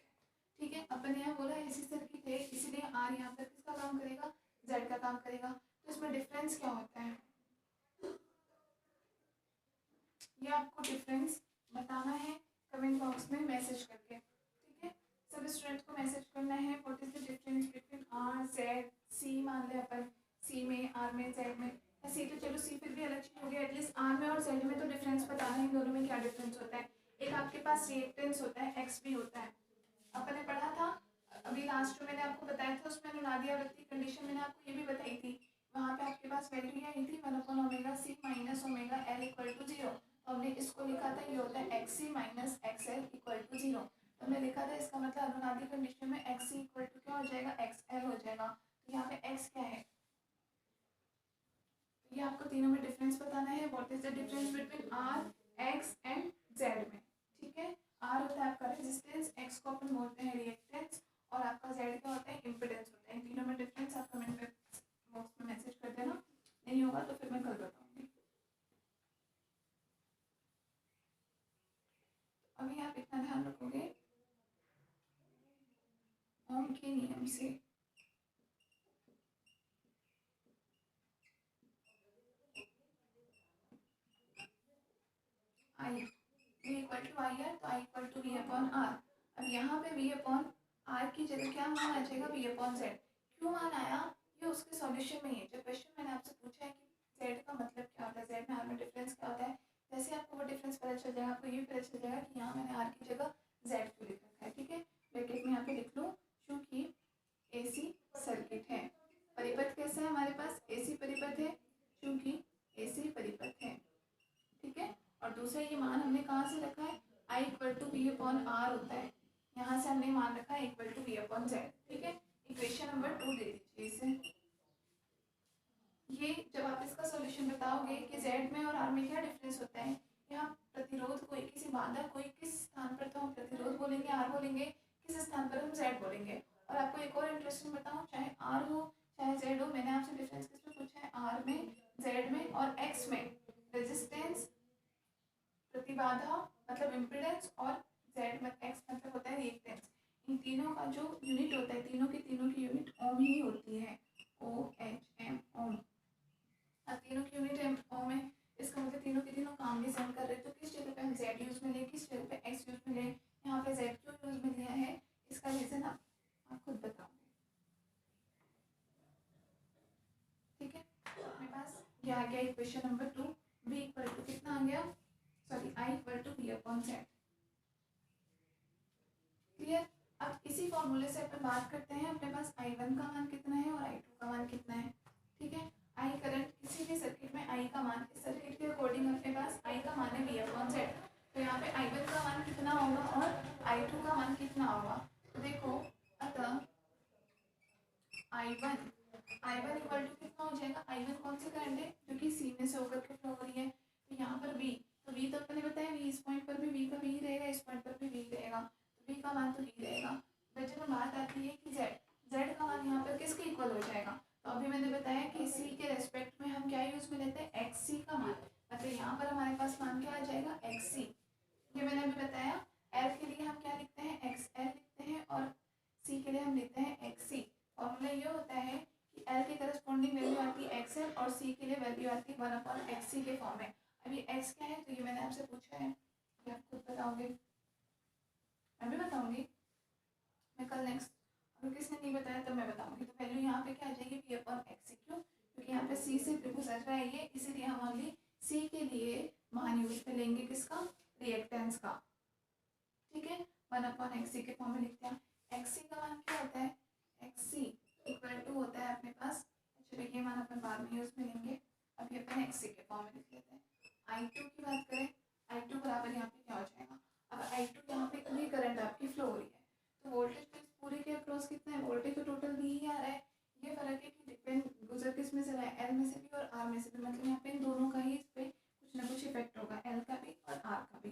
[SPEAKER 1] ठीक है, अपन यहाँ बोला एसी सर्किट है, इसीलिए आर यहाँ पर किसका काम करेगा, जेड का काम करेगा। तो इसमें डिफरेंस क्या होता है, ये आपको डिफरेंस बताना है कमेंट बॉक्स में मैसेज करके। ठीक है, सब स्टूडेंट्स को मैसेज करना है what is the difference between R Z C, मान ले अपन सी में, आर में, जेड में। सी तो चलो सी फिर भी अलग चीज हो गया, एटलीस्ट आर में और जेड में तो डिफरेंस बताना है, इन दोनों में क्या डिफरेंस होता है। एक आपके पास रिएक्टेंस होता है, एक्स भी होता है, अपन ने पढ़ा था अभी लास्ट में, मैंने आपको बताया था उसमें अनुनादी आवृत्ति कंडीशन मैंने आपको ये भी बताई थी। वहाँ पे आपके पास वैल्यू क्या आई थी, 1/ओमेगा c minus omega l equal to 0। तो हमने इसको लिखा था, ये होता है xc minus xl equal to 0। तो हमने लिखा था इसका मतलब अनुनादी कंडीशन में xc इक्वल टू क्या हो जाएगा, xl हो जाएगा। तो यहाँ पे x क्या है, ये आपको तीनों में डिफरेंस बताना है, what is the difference between R, X and Z में। ठीक है, आर होता है आपका रेजिस्टेंस, एक्स को अपन बोलते हैं रिएक्टेंस, और आपका जेड क्या होता है, इम्पीडेंस होता है। इन तीनों में डिफरेंस आप कमेंट बॉक्स में मैसेज कर देना, नहीं होगा तो फिर मैं कल बताऊंगी। अभी आप इतना ध्यान रखोगे ओम के नियम से, I V equal to I R, तो I equal to V upon R. अब यहाँ पे वी अपॉन आर की जगह क्या मान आ जाएगा, वी अपॉन जेड। क्यों मान आया, ये उसके सॉल्यूशन में ही है। जो क्वेश्चन मैंने आपसे पूछा है कि जेड का मतलब क्या होता है, जेड में आर में डिफरेंस क्या होता है, जैसे आपको वो डिफरेंस पता चल जाएगा, आपको ये भी पता चल जाएगा कि यहाँ मैंने आर की जगह जेड क्यों लिख रखा है। ठीक है, ब्रैकेट में यहाँ पे लिख लो, क्योंकि एसी सर्किट है। परिपथ कैसा है हमारे पास, एसी परिपथ है, क्योंकि एसी परिपथ है। ठीक है, और दूसरा ये मान हमने कहाँ से रखा है, I equal to V upon R होता है, यहाँ से हमने मान रखा है equal to V upon Z. ठीक है, इक्वेशन नंबर 2 दे दीजिए इसे। ये जब आप इसका सॉल्यूशन बताओगे कि जेड में और आर में क्या डिफरेंस होता है, यहाँ प्रतिरोध कोई किसी बाधा कोई किस स्थान पर तो हम प्रतिरोध बोलेंगे, आर बोलेंगे, किस स्थान पर हम जेड बोलेंगे। और आपको एक और इंटरेस्टिंग बताऊँ, चाहे आर हो चाहे जेड हो, मैंने आपसे डिफरेंस किसमें पूछा है, आर में, जेड में और एक्स में। रेजिस्टेंस प्रतिबाधा मतलब इम्पीडेंस, और जेड मतलब एक्स मतलब होता है रिएक्टेंस। इन तीनों का जो यूनिट होता है, तीनों की यूनिट ओम ही होती है, OHM ओम। अब तीनों की यूनिट ओम है, इसका मतलब तीनों के तीनों काम भी सेम कर रहे हैं। तो किस जगह पे हम जेड यूज में लें, किस जगह पे एक्स यूज में लें, यहाँ पे जेड क्यों यूज में लिया है, इसका रीजन आप खुद बताओगे। ठीक है, अपने पास ये आ गया equation number 2, v equal to कितना आ गया, sorry I equal to V upon Z. Clear. अब इसी फॉर्मूले से अपन बात करते हैं, अपने पास I1 का मान कितना है और I2 का मान कितना है। ठीक है, I करंट किसी भी सर्किट में I का मान, इस सर्किट के अकॉर्डिंग अपने पास I का मान है V अपॉन जेड। तो यहाँ पे I1 का मान कितना होगा और I2 का मान कितना होगा, तो देखो अतः I1 इक्वल टू कितना हो जाएगा, I1 कौन सी करंट है जो कि C में से होकर के फ्लो हो रही है, तो यहाँ पर V, तो V तो अपने बताया V, इस पॉइंट पर भी V का V ही रहेगा, इस पॉइंट पर भी V रहेगा, तो V का मान तो V रहेगा। बट जब बात आती है कि Z का मान यहाँ पर किसके इक्वल हो जाएगा, तो अभी मैंने बताया कि C के रेस्पेक्ट में हम क्या यूज में लेते हैं, XC का मान, मतलब यहाँ पर हमारे पास मान क्या आ जाएगा, XC। ये मैंने अभी बताया, L के लिए हम क्या लिखते हैं, XL लिखते हैं, और C के लिए हम लिखते हैं XC। फॉर्मूला ये होता है कि L के करस्पॉन्डिंग वैल्यू आती है XL और C के लिए वैल्यू आती है 1/XC के फॉर्म में। अभी X क्या है, तो ये मैंने आपसे पूछा है, ये आप खुद बताओगे, मैं भी बताऊंगी, मैं कल नेक्स्ट अगर किसने नहीं बताया तब मैं बताऊंगी। तो वैल्यू यहाँ पे क्या आ जाएगी, पी अपॉन एक्स। क्यों? क्योंकि यहाँ पे सी से गुजर रहा है ये, इसीलिए हम ओनली सी के लिए मान यूज में लेंगे, किसका, रिएक्टेंस का। ठीक है, 1 अपॉन एक्स सी के फॉर्म में लिखते हैं। एक्स सी का मान क्या होता है, एक्स सी इक्वल टू होता है अपने पास, चलिए ये मान अपन बाद में यूज में लेंगे, अभी अपन एक्स सी के फॉर्म में लिख लेते हैं। आई टू की बात करें, आई टू बराबर यहाँ पे क्या हो जाएगा, अब आई टू यहाँ पे इतनी करंट आपकी फ्लो हो रही है, तो वोल्टेज पूरे के अक्रॉस कितना है, वोल्टेज तो टोटल भी ही आ रहा है। ये फर्क है कि डिपेंड गुजर किस में से रहा है, एल में से भी और आर में से भी, मतलब यहाँ पे इन दोनों का ही इस पे कुछ ना कुछ इफेक्ट होगा, एल का भी और आर का भी।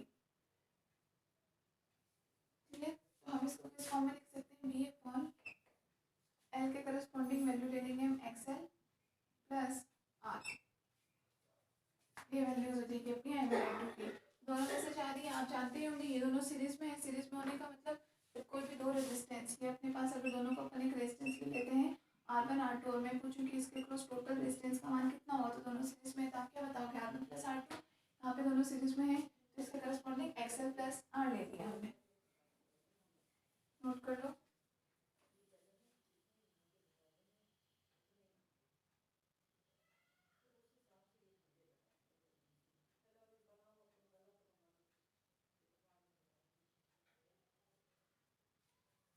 [SPEAKER 1] ठीक है, तो हम इसको किस फॉर्म में लिख सकते हैं, बी अपॉन एल के करस्पॉन्डिंग वैल्यू ले लेंगे हम, एक्स एल प्लस आर। ये वैल्यूज हो जाएगी अपनी आई वन टू की। दोनों में से चाह आप जानते ही होंगे, ये दोनों सीरीज में है। सीरीज में होने का मतलब कोई भी दो रेजिस्टेंस ये अपने पास, अगर दोनों को अपन एक रेजिस्टेंस ले लेते हैं R1 R2, और मैं पूछूं कि इसके क्रॉस टोटल रेजिस्टेंस का मान कितना होगा, तो दोनों सीरीज में है, तो आप क्या बताओगे, R1 प्लस R2। यहाँ पे दोनों सीरीज में है, तो इसके करस्पॉन्डिंग एक्सएल प्लस आर ले लिया हमने। नोट कर लो।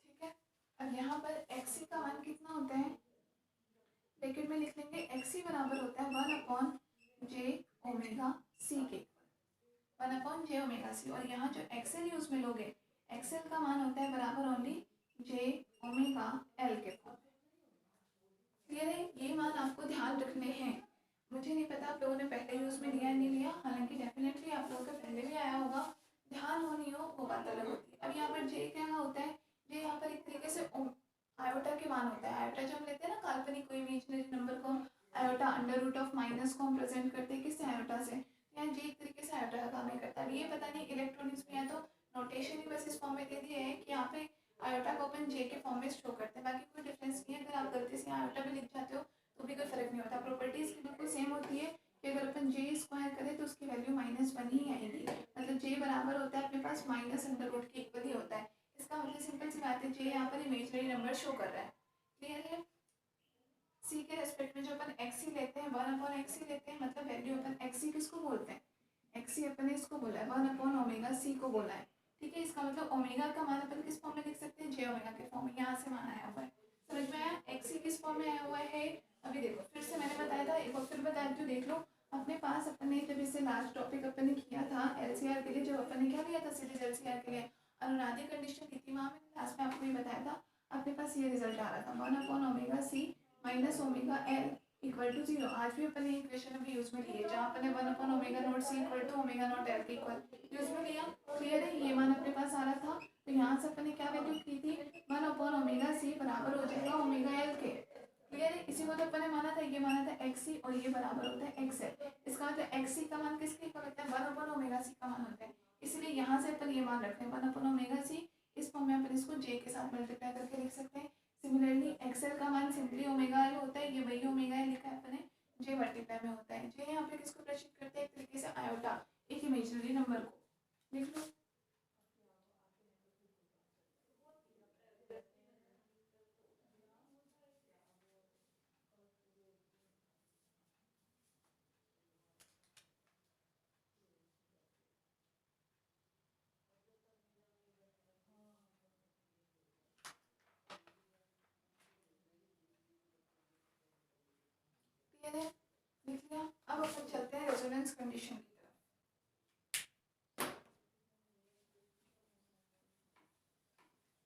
[SPEAKER 1] ठीक है, अब यहाँ पर एक्सी का मान कितना होता है, ब्रैकेट में लिख लेंगे, एक्सी बराबर होता है 1 अपॉन जे ओमेगा सी के, 1 अपॉन जे ओमेगा सी। और यहाँ जो एक्सएल यूज में लोगे, एक्सएल का मान होता है बराबर ओनली जे ओमेगा एल के फॉर्म में। क्लियर है, ये मान आपको ध्यान रखने हैं। मुझे नहीं पता आप लोगों ने पहले यूज में लिया नहीं लिया, हालांकि डेफिनेटली आप लोगों का पहले भी आया होगा, ध्यान हो नहीं हो वो बात अलग होती है। अब यहाँ पर जे क्या होता है, जे यहाँ पर एक तरीके से आयोटा के मान होता है। आयोटा जब हम लेते हैं ना काल्पनिक कोई भी इमेजिनरी नंबर को, iota under root of minus को हम प्रेजेंट करते हैं किससे, आयोटा से। यहाँ जे एक तरीके से आयोटा का काम ही करता है। ये पता नहीं इलेक्ट्रॉनिक्स में, या तो नोटेशन ही बस इस फॉर्म में दे दिया है कि यहाँ पे आयोटा को अपन जे के फॉर्म में शो करते हैं, बाकी कोई डिफरेंस नहीं है। अगर आप गलती से आयोटा भी लिख जाते हो तो भी कोई फर्क नहीं होता, प्रॉपर्टीज की बिल्कुल सेम होती है कि अगर अपन जे स्क्वायर करें तो उसकी वैल्यू -1 ही आएगी। मतलब जे बराबर होता है अपने पास माइनस अंडर रूट के इक्वल ही होता है। इसका मतलब सिंपल सी बात है, जे यहाँ पर इमेजिनरी नंबर शो कर रहा है। क्लियर है, सी के रेस्पेक्ट में जो अपन एक्सी लेते हैं, 1 अपॉन एक्सी लेते हैं, मतलब वैल्यू अपन एक्सी किसको बोलते हैं, एक्सी अपन ने इसको बोला है, 1 अपॉन ओमेगा सी को बोला है। ठीक है, इसका मतलब ओमेगा का मान अपन किस फॉर्म में लिख सकते हैं, जे ओमेगा के फॉर्म में, यहाँ से मान आया हुआ है। समझ में आया, एक्सी किस फॉर्म में आया हुआ है। अभी देखो फिर से मैंने बताया था, एक बार फिर बता देती हूँ, देख लो अपने पास। अपन ने जब इससे लास्ट टॉपिक अपन ने किया था एलसीआर के लिए, जब अपन ने क्या लिया था सीरीज एलसीआर के लिए, अनुनादी कंडीशन की थी, वहाँ मैंने लास्ट में आपको ये बताया था, अपने पास ये रिजल्ट आ रहा था, 1 upon omega C minus omega L equal to 0। आज भी अपन ने इक्वेशन अभी यूज में ली है, जहाँ अपन ने 1 upon omega naught C equal to omega naught L के इक्वल यूज में लिया। क्लियर है, ये मान अपने पास आ रहा था, तो यहाँ से अपन ने क्या वैल्यू की थी, 1 अपॉन ओमेगा सी बराबर हो जाएगा ओमेगा एल के। क्लियर है, इसी को तो अपन ने माना था, ये माना था एक्सी और ये बराबर होता है एक्स एल। इसका मतलब एक्सी का मान किसके इक्वल होता है, 1 अपॉन ओमेगा सी का मान होता है। इसलिए यहाँ से अपन ये मान रखते हैं 1 अपॉन ओमेगा सी, इस फॉर्म में अपन इसको जे के साथ मल्टीप्लाई करके लिख सकते हैं। सिमिलरली एक्सएल का मान सिंपली ओमेगा एल होता है, ये वही ओमेगा एल लिखा है अपने, जे मल्टीप्लाई में होता है। जे यहाँ पे किसको प्रेषित करते हैं, एक तरीके से आयोटा, एक इमेजिनरी नंबर को। लिख लो, क्लियर है, लिख लिया। अब अपन चलते हैं रेजोनेंस कंडीशन की तरफ।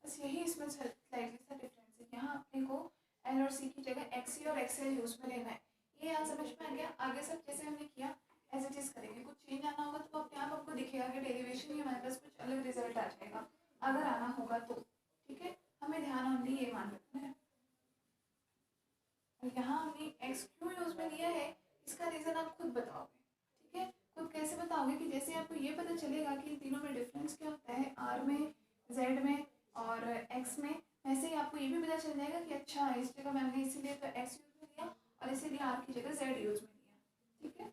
[SPEAKER 1] बस यही इसमें स्लाइटली सा डिफरेंस है, यहाँ अपने को एल और सी की जगह एक्सी और एक्सएल यूज में लेना है। ये यहाँ समझ में आ गया, आगे सब जैसे हमने किया एज इट इज करेंगे। कुछ चेंज आना होगा तो अपने आप आपको दिखेगा कि डेरिवेशन ही हमारे पास कुछ अलग रिजल्ट आ जाएगा, अगर आना होगा तो। ठीक है, हमें ध्यान ओनली ये मान रखना है। यहाँ हमने एक्स क्यों यूज में लिया है, इसका रीजन आप खुद बताओगे। ठीक है, खुद कैसे बताओगे कि जैसे आपको ये पता चलेगा कि इन तीनों में डिफरेंस क्या होता है, आर में, जेड में और एक्स में, वैसे ही आपको ये भी पता चल जाएगा कि अच्छा इस जगह मैंने इसीलिए तो एक्स यूज में लिया और इसीलिए आर की जगह जेड यूज में लिया। ठीक है,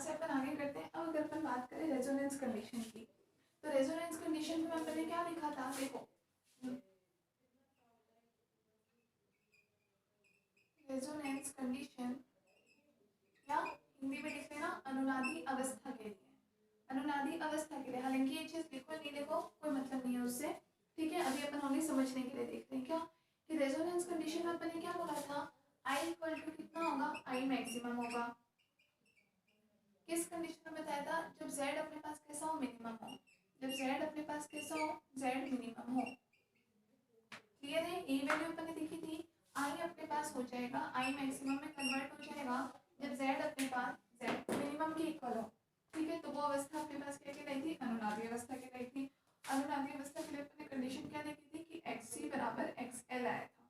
[SPEAKER 1] से अपन आगे करते हैं। अब अगर अपन बात करें रेजोनेंस कंडीशन की, तो रेजोनेंस कंडीशन में अपन ने क्या लिखा था, देखो रेजोनेंस कंडीशन या हिंदी में लिख लेना अनुनादी अवस्था के लिए, अनुनादी अवस्था के लिए। हालांकि ये चीज लिखो नहीं लिखो कोई मतलब नहीं है उससे, ठीक है। अभी अपन ओनली समझने के लिए देख रहे हैं क्या कि रेजोनेंस कंडीशन में अपन ने क्या बोला था, आई इक्वल टू कितना होगा, आई मैक्सिमम होगा। किस कंडीशन में बताया था, जब z अपने पास कैसा हो, मिनिमम हो। जब z अपने पास कैसा हो, z मिनिमम हो। क्लियर है, यही वैल्यू अपन ने देखी थी। आई अपने पास हो जाएगा, आई मैक्सिमम में कन्वर्ट हो जाएगा जब z अपने पास z मिनिमम के इक्वल हो, ठीक है। तो वो अवस्था अपने पास क्या कहलाई थी, अनुनादी अवस्था कहलाई थी। अनुनादी अवस्था के लिए अपने कंडीशन क्या देखी थी कि xc बराबर xl आया था।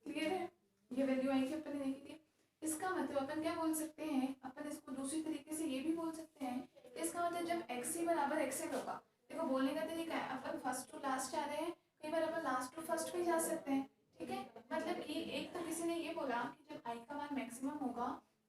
[SPEAKER 1] क्लियर है, ये वैल्यू आई थी अपन ने देखी थी। इसका मतलब अपन क्या बोल सकते हैं, अपन इसको दूसरी तरीके से ये भी बोल सकते हैं, इसका मतलब जब xc बराबर xl होगा, देखो बोलने का तरीका है, अपन फर्स्ट टू लास्ट जा रहे हैं, कई बार अपन लास्ट टू फर्स्ट भी जा सकते हैं, ठीक है। मतलब कि एक तो किसी ने ये बोला कि जब i का मान मैक्सिमम होगा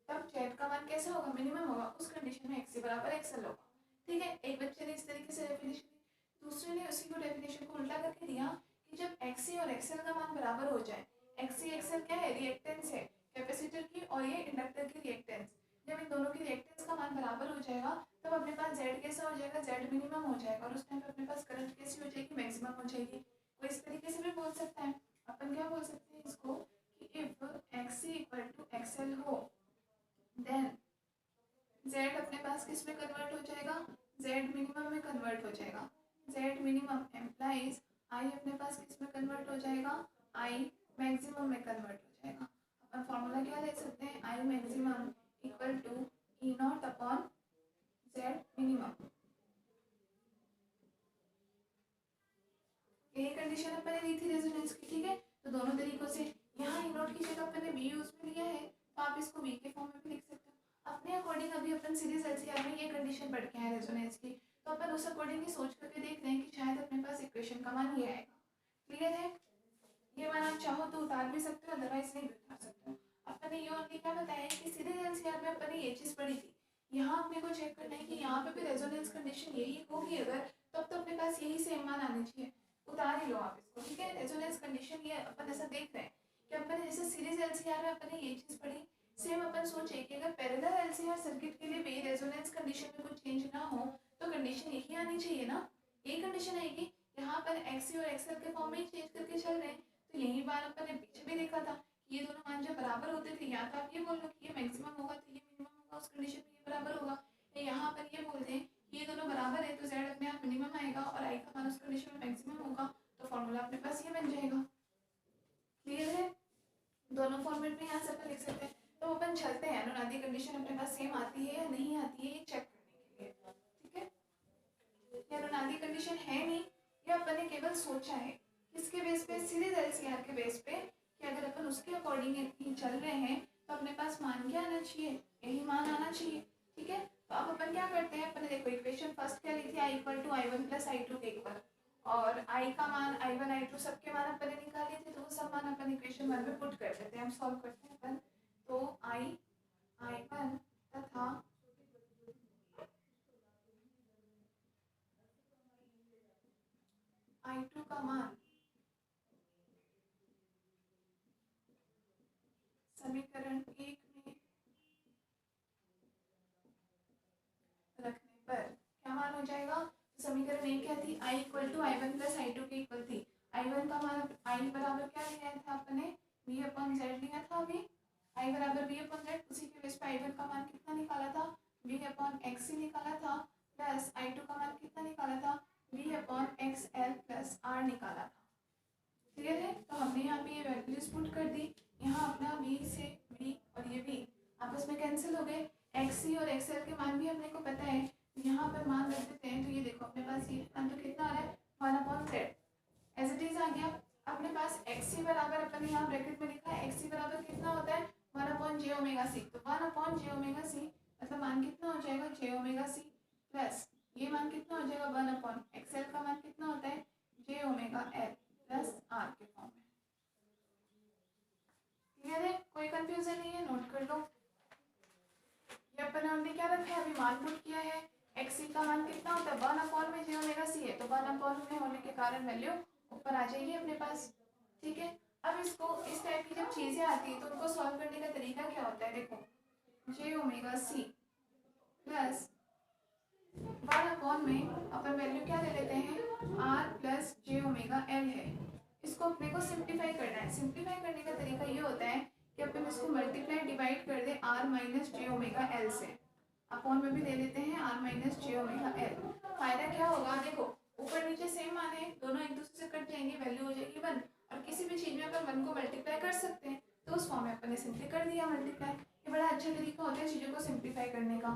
[SPEAKER 1] तब z का मान कैसा होगा, मिनिमम होगा, उस कंडीशन में xc बराबर xl होगा, ठीक है। एक बच्चे ने इस तरीके से डेफिनेशन दी, दूसरे ने उसी को डेफिनेशन को उल्टा करके दिया कि जब xc और xl का मान बराबर हो जाए, xc xl क्या है, रिएक्टेंस है कैपेसिटर की और ये इंडक्टर की रिएक्टेंस, जब इन दोनों की रिएक्टेंस का मान बराबर हो जाएगा तब अपने पास z कैसा हो जाएगा, z मिनिमम हो जाएगा और उस टाइम पे अपने पास करंट कैसी हो जाएगी, मैक्सिमम हो जाएगी। कोई इस तरीके से भी बोल सकता है, अपन क्या बोल सकते हैं इसको कि if xc equal to xl हो देन z अपने पास किस में कन्वर्ट हो जाएगा, z मिनिमम में कन्वर्ट हो जाएगा। z मिनिमम एम्प्लाइज i अपने पास किस में कन्वर्ट हो जाएगा, i मैक्सिमम में कन्वर्ट हो जाएगा। अपन फॉर्मूला क्या ले सकते हैं, i maximum equal to E not upon z minimum. यही कंडीशन अपन ने दी थी रेजोनेंस की, ठीक है। तो दोनों तरीकों से, यहाँ ई नॉट की जगह अपन ने v यूज में लिया है तो आप इसको v के फॉर्म में भी लिख सकते हो अपने अकॉर्डिंग। अभी अपन सीरीज एलसीआर में ये कंडीशन पढ़ के आए रेजोनेंस की, तो अपन उस अकॉर्डिंग ही सोच करके देख रहे हैं कि शायद अपने पास इक्वेशन का मान ये आएगा। क्लियर है, ये मान आप चाहो तो उतार भी सकते हो, अदरवाइज नहीं भी उतार सकते हो। अपन ने ये ओनली क्या बताया कि सीरीज एलसीआर में अपन ने ये चीज पढ़ी थी, यहाँ अपने को चेक करना है कि यहाँ पे भी रेजोनेंस कंडीशन यही होगी अगर, तब तो अपने पास यही सेम मान आने चाहिए, उतार ही लो आप इसको, ठीक है। रेजोनेंस कंडीशन ये अपन ऐसा देख रहे हैं कि अपन जैसे सीरीज एलसीआर में अपन ने ये चीज पढ़ी, सेम अपन सोचे कि अगर पैरेलल एलसीआर सर्किट के लिए भी रेजोनेंस कंडीशन में कुछ चेंज ना हो तो कंडीशन यही आनी चाहिए ना, यही कंडीशन आएगी। यहाँ पर xc और xl के फॉर्म में ही चेंज करके चल रहे हैं, तो यही बात अपन ने पीछे भी देखा था, ये दोनों मान जब बराबर होते थे, या तो आप ये बोल लो कि ये मैक्सिमम होगा तो ये मिनिमम होगा, उस कंडीशन में ये बराबर होगा, या यहाँ पर ये बोलते हैं कि ये दोनों बराबर है तो z अपने आप मिनिमम आएगा और i का मान उस कंडीशन में मैक्सिमम होगा, तो फॉर्मूला अपने पास ये बन जाएगा। क्लियर है, दोनों फॉर्मेट में यहाँ से अपन लिख सकते हैं। तो अपन चलते हैं, अनुनादी कंडीशन अपने पास सेम आती है या नहीं आती है ये चेक करने के लिए, ठीक है। ये अनुनादी कंडीशन है नहीं, ये अपन ने केवल सोचा है, किसके बेस पे, सीरीज एलसीआर के बेस पे, कि अगर अपन उसके अकॉर्डिंग ही चल रहे हैं तो अपने पास मान क्या आना चाहिए, यही मान आना चाहिए, ठीक है। तो अब अपन क्या करते हैं, अपन देखो इक्वेशन फर्स्ट क्या ली थी, I equal to I one plus I two के इक्वल, और आई का मान आई वन आई टू सबके मान अपन ने निकाले थे, तो वो सब मान अपन इक्वेशन वन में पुट कर देते हैं, हम सॉल्व करते हैं अपन। तो आई वन तथा आई टू का मान समीकरण एक में रखने पर क्या मान हो जाएगा, तो समीकरण एक क्या थी, I equal to I one plus I two के इक्वल थी। आई वन का मान आई बराबर क्या लिया था अपने, v अपॉन जेड लिया था अभी, आई बराबर v अपॉन जेड, उसी के बेस पे आई वन का मान कितना निकाला था, v अपॉन एक्स सी निकाला था, प्लस आई टू का मान कितना निकाला था, v upon X L plus R निकाला था। क्लियर है, तो हमने यहाँ पे ये वैल्यूज पुट कर दी, यहाँ अपना v से v और ये v आपस में कैंसिल हो गए, xc और xl के मान भी अपने को पता है, यहाँ पर मान रख देते हैं, तो ये देखो अपने पास ये मान तो कितना आ रहा है, 1/z एज इट इज आ गया। अपने पास xc बराबर अपन ने यहाँ ब्रैकेट में लिखा है, xc बराबर कितना होता है 1/j⍵c, तो 1/j⍵c मतलब मान कितना हो जाएगा j⍵c प्लस ये मान कितना हो जाएगा 1/xl का मान कितना होता है j⍵l प्लस r के फॉर्म में। क्लियर है, कोई कंफ्यूजन नहीं है, नोट कर लो। ये अपन ने क्या रखा है, अभी मान पुट किया है। एक्स सी का मान कितना होता है, 1/में जे ओमेगा सी है, तो 1 में होने के कारण वैल्यू ऊपर आ जाएगी अपने पास। ठीक है, अब इसको इस टाइप की जब चीजें आती है तो उनको सॉल्व करने का तरीका क्या होता है, देखो जे ओमेगा सी प्लस 1 में अपन वैल्यू क्या ले लेते हैं, R plus J omega L है। इसको अपने को सिंप्लीफाई करना है। सिंप्लीफाई करने का तरीका ये होता है कि अपन इसको मल्टीप्लाई डिवाइड कर दे R minus J omega L से। अपॉन में भी ले लेते हैं R minus J omega L. फायदा क्या होगा, देखो ऊपर नीचे सेम मान है, दोनों एक दूसरे से कट जाएंगे, वैल्यू हो जाएगी 1। और किसी भी चीज में अपन 1 को मल्टीप्लाई कर सकते हैं, तो उस फॉर्म में अपन ने सिंपली कर दिया मल्टीप्लाई। ये बड़ा अच्छा तरीका होता है चीज़ों को सिंप्लीफाई करने का।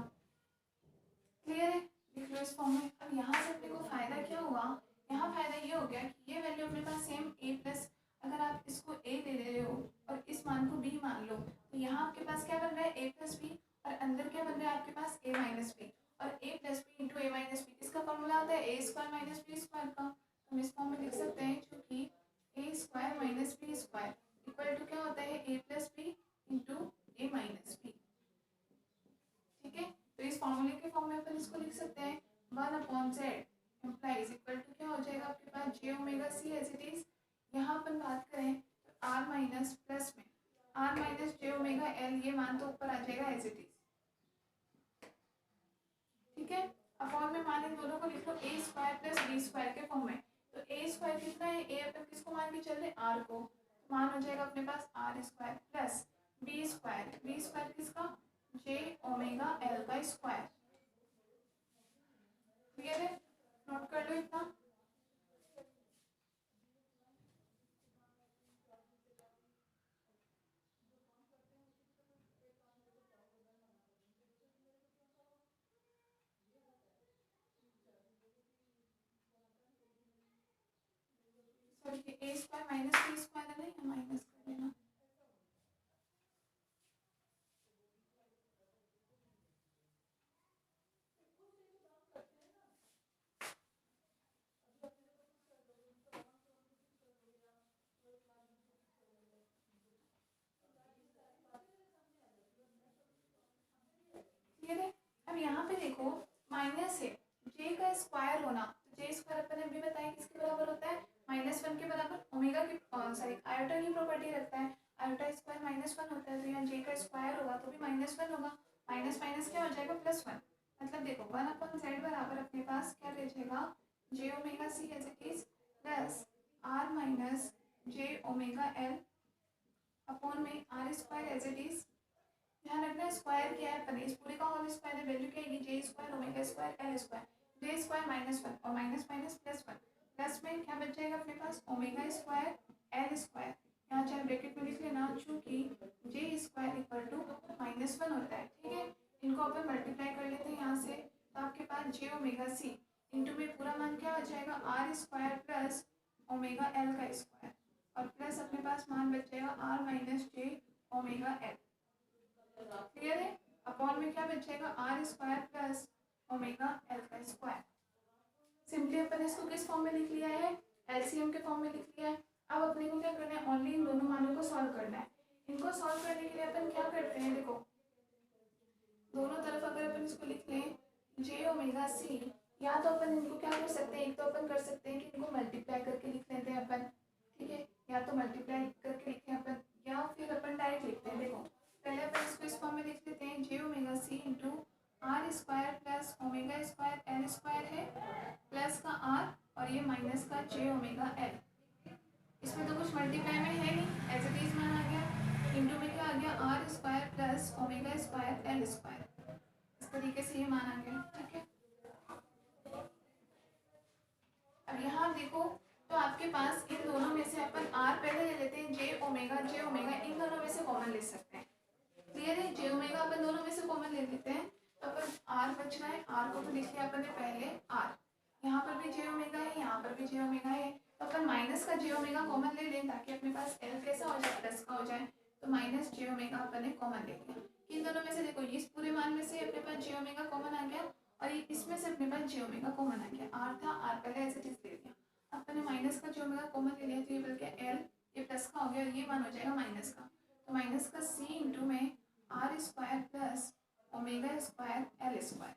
[SPEAKER 1] क्लियर है, लिख लो इस फॉर्म में। अब यहाँ से अपने को फायदा क्या हुआ, यहाँ फायदा ये हो गया कि ये वैल्यू अपने पास सेम a प्लस, अगर आप इसको a ले रहे हो और इस मान को b मान लो, तो यहाँ आपके पास क्या बन रहा है a प्लस बी, और अंदर क्या बन रहा है आपके पास a माइनस बी। और a plus B into A minus B, इसका फॉर्मूला आता है a square minus B square का। हम इस फॉर्म में लिख सकते हैं, क्योंकि a square minus B square equal to क्या होता है, a plus B into A minus B. ठीक है, तो इस फॉर्मूले के फॉर्म में अपन इसको लिख सकते हैं 1/z इम्प्लाइज इक्वल टू क्या हो जाएगा आपके पास J omega C as it is. यहाँ अपन बात करें तो आर माइनस प्लस में R minus J omega L, ये मान तो ऊपर आ जाएगा एज इट इज। ठीक है, अपॉन में मान इन दोनों को लिख लो ए स्क्वायर प्लस बी स्क्वायर के फॉर्म में। तो ए स्क्वायर कितना है, ए अपन किसको मान के चल रहे हैं, आर को, तो मान हो जाएगा अपने पास R square plus B square किसका, जे ओमेगा एल का स्क्वायर। क्लियर है, नोट कर लो इतना। Sorry, A square minus B square है ना, ये माइनस कर लेना। क्लियर है, अब यहाँ पे देखो माइनस है, जे का स्क्वायर होना, तो जे स्क्वायर अपन ने भी बताया किसके बराबर होता है, -1 के बराबर। ओमेगा की सॉरी आयोटा की प्रॉपर्टी रखता है, आयोटा स्क्वायर -1 होता है, तो यहाँ जे का स्क्वायर होगा तो भी -1 होगा। माइनस माइनस क्या हो जाएगा, +1। मतलब देखो 1/z बराबर अपने पास क्या रह जाएगा, J omega C as it is plus R minus J omega L upon में R square as it is. ध्यान रखना स्क्वायर क्या है, अपन इस पूरे का होल स्क्वायर है, वैल्यू क्या आएगी, J square omega square L square. J square -1 और माइनस माइनस +1, प्लस में क्या बच जाएगा अपने पास, ओमेगा स्क्वायर एल स्क्वायर। यहाँ चाहे ब्रैकेट में लिख लेना, चूंकि जे स्क्वायर इक्वल टू -1 होता है। ठीक है, इनको अपन मल्टीप्लाई कर लेते हैं यहाँ से, तो आपके पास जे ओमेगा सी इंटू में पूरा मान क्या हो जाएगा, R square plus omega L का स्क्वायर, और प्लस अपने पास मान बच जाएगा R minus J omega L. Clear है, अपॉन में क्या बचेगा, R square plus omega L का स्क्वायर। सिंपली अपन इसको किस फॉर्म में लिख लिया है, एलसीएम के फॉर्म में लिख लिया है। अब अपने को क्या करना है, ओनली इन दोनों मानों को सॉल्व करना है। इनको सॉल्व करने के लिए अपन क्या करते हैं, देखो दोनों तरफ अगर अपन इसको लिख लें जे ओमेगा सी, या तो अपन इनको क्या कर सकते हैं, एक तो अपन कर सकते हैं कि इनको मल्टीप्लाई करके लिख लेते हैं अपन। ठीक है, या तो मल्टीप्लाई करके लिखते हैं अपन, या फिर अपन डायरेक्ट लिखते हैं। देखो पहले अपन इसको इस फॉर्म में लिख लेते हैं, J omega C into R square plus omega square L square है, प्लस का आर और ये माइनस का जे ओमेगा एल। इसमें तो कुछ मल्टीप्लाई में है नहीं, एज इट इज मान आ गया, इंटू में क्या आ गया, R square plus omega square L square. इस तरीके से ये मान आ गया। ठीक है, अब यहाँ देखो, तो आपके पास इन दोनों में से अपन आर पहले ले लेते हैं, जे ओमेगा इन दोनों में से कॉमन ले सकते हैं। क्लियर है, जे ओमेगा अपन दोनों में से कॉमन ले लेते हैं, तो अपन आर बच रहा है, आर को तो लिख लिया अपन ने पहले आर, यहाँ पर भी जे ओमेगा है, यहाँ पर भी जे ओमेगा है, तो अपन माइनस का जे ओमेगा कॉमन ले लें ताकि अपने पास एल कैसा हो जाए, प्लस का हो जाए। तो माइनस जे ओमेगा अपन ने कॉमन ले लिया। इन दोनों में से देखो इस पूरे मान में से अपने पास जे ओमेगा कॉमन आ गया, और ये इसमें से अपने पास जे ओमेगा कॉमन आ गया। आर था, आर पहले ऐसे चीज ले दिया, अपन ने माइनस का जे ओमेगा कॉमन ले लिया, तो ये बल्कि एल, ये प्लस का हो गया, ये मान हो जाएगा माइनस का, तो माइनस का सी इंटू में R square plus omega square L square,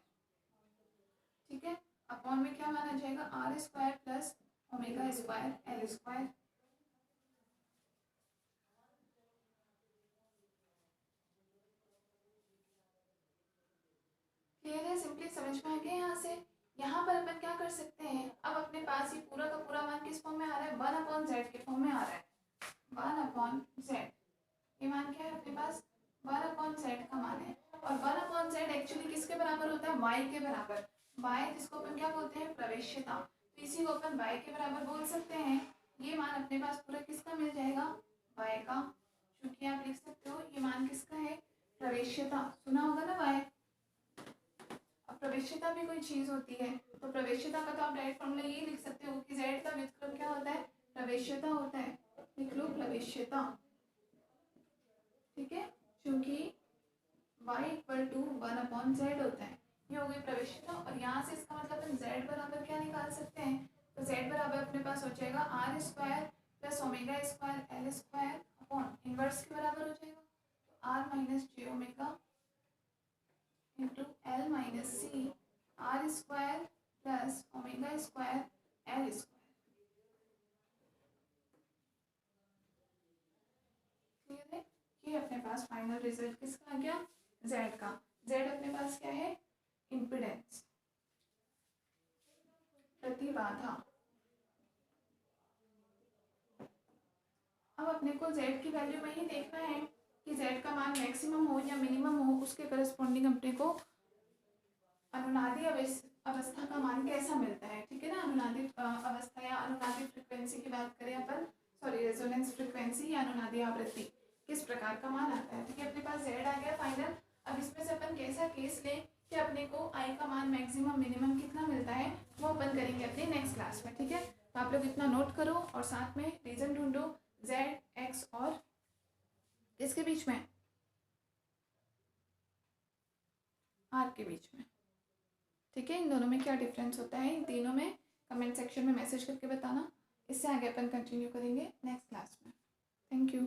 [SPEAKER 1] ठीक है। अपॉन में क्या माना जाएगा, R square plus omega square L square. Clear है, सिंपली समझ में आ गया। यहाँ से यहाँ पर अपन क्या कर सकते हैं, अब अपने पास ये पूरा का पूरा मान किस फॉर्म में आ रहा है, 1/z के फॉर्म में आ रहा है। 1/z ये मान क्या है अपने पास, 1/z का मान है। और 1/z एक्चुअली किसके बराबर होता है, y के बराबर। y जिसको अपन क्या बोलते हैं, प्रवेश्यता, तो इसी को अपन y के बराबर बोल सकते हैं। ये मान अपने पास पूरा किसका मिल जाएगा, y का, क्योंकि आप लिख सकते हो ये मान किसका है, प्रवेश्यता, सुना होगा ना y। अब प्रवेश्यता भी कोई चीज होती है, तो प्रवेश्यता का तो आप डायरेक्ट फॉर्मूला ये लिख सकते हो कि z का व्युत्क्रम क्या होता है, प्रवेश्यता होता है। लिख लो प्रवेश्यता, ठीक है, क्योंकि y इक्वल टू 1/z होता है। ये हो गई प्रवेश्यता। और यहाँ से इसका मतलब हम z बराबर क्या निकाल सकते हैं, तो z बराबर अपने पास हो जाएगा R square plus omega square L square upon inverse के बराबर हो जाएगा, तो R minus J omega into L minus C R square plus omega square L square. Clear है, ये अपने पास फाइनल रिजल्ट किसका आ गया, z का। z अपने पास क्या है, इम्पिडेंस, प्रतिबाधा। अब अपने को z की वैल्यू में ही देखना है कि z का मान मैक्सिमम हो या मिनिमम हो, उसके करस्पॉन्डिंग अपने को अनुनादी अवस्था का मान कैसा मिलता है, ठीक है ना। अनुनादी अवस्था या अनुनादी फ्रीक्वेंसी की बात करें अपन, सॉरी रेजोनेंस फ्रीक्वेंसी या अनुनादी आवृत्ति, किस प्रकार का मान आता है, ठीक है। अपने पास z आ गया फाइनल। अब इसमें से अपन कैसा केस लें कि अपने को i का मान मैक्सिमम मिनिमम कितना मिलता है, वो अपन करेंगे अपने नेक्स्ट क्लास में, ठीक है। तो आप लोग इतना नोट करो और साथ में रीजन ढूंढो z x और इसके बीच में, r के बीच में, ठीक है। इन दोनों में क्या डिफरेंस होता है, इन तीनों में कमेंट सेक्शन में मैसेज करके बताना। इससे आगे अपन कंटिन्यू करेंगे नेक्स्ट क्लास में। Thank you.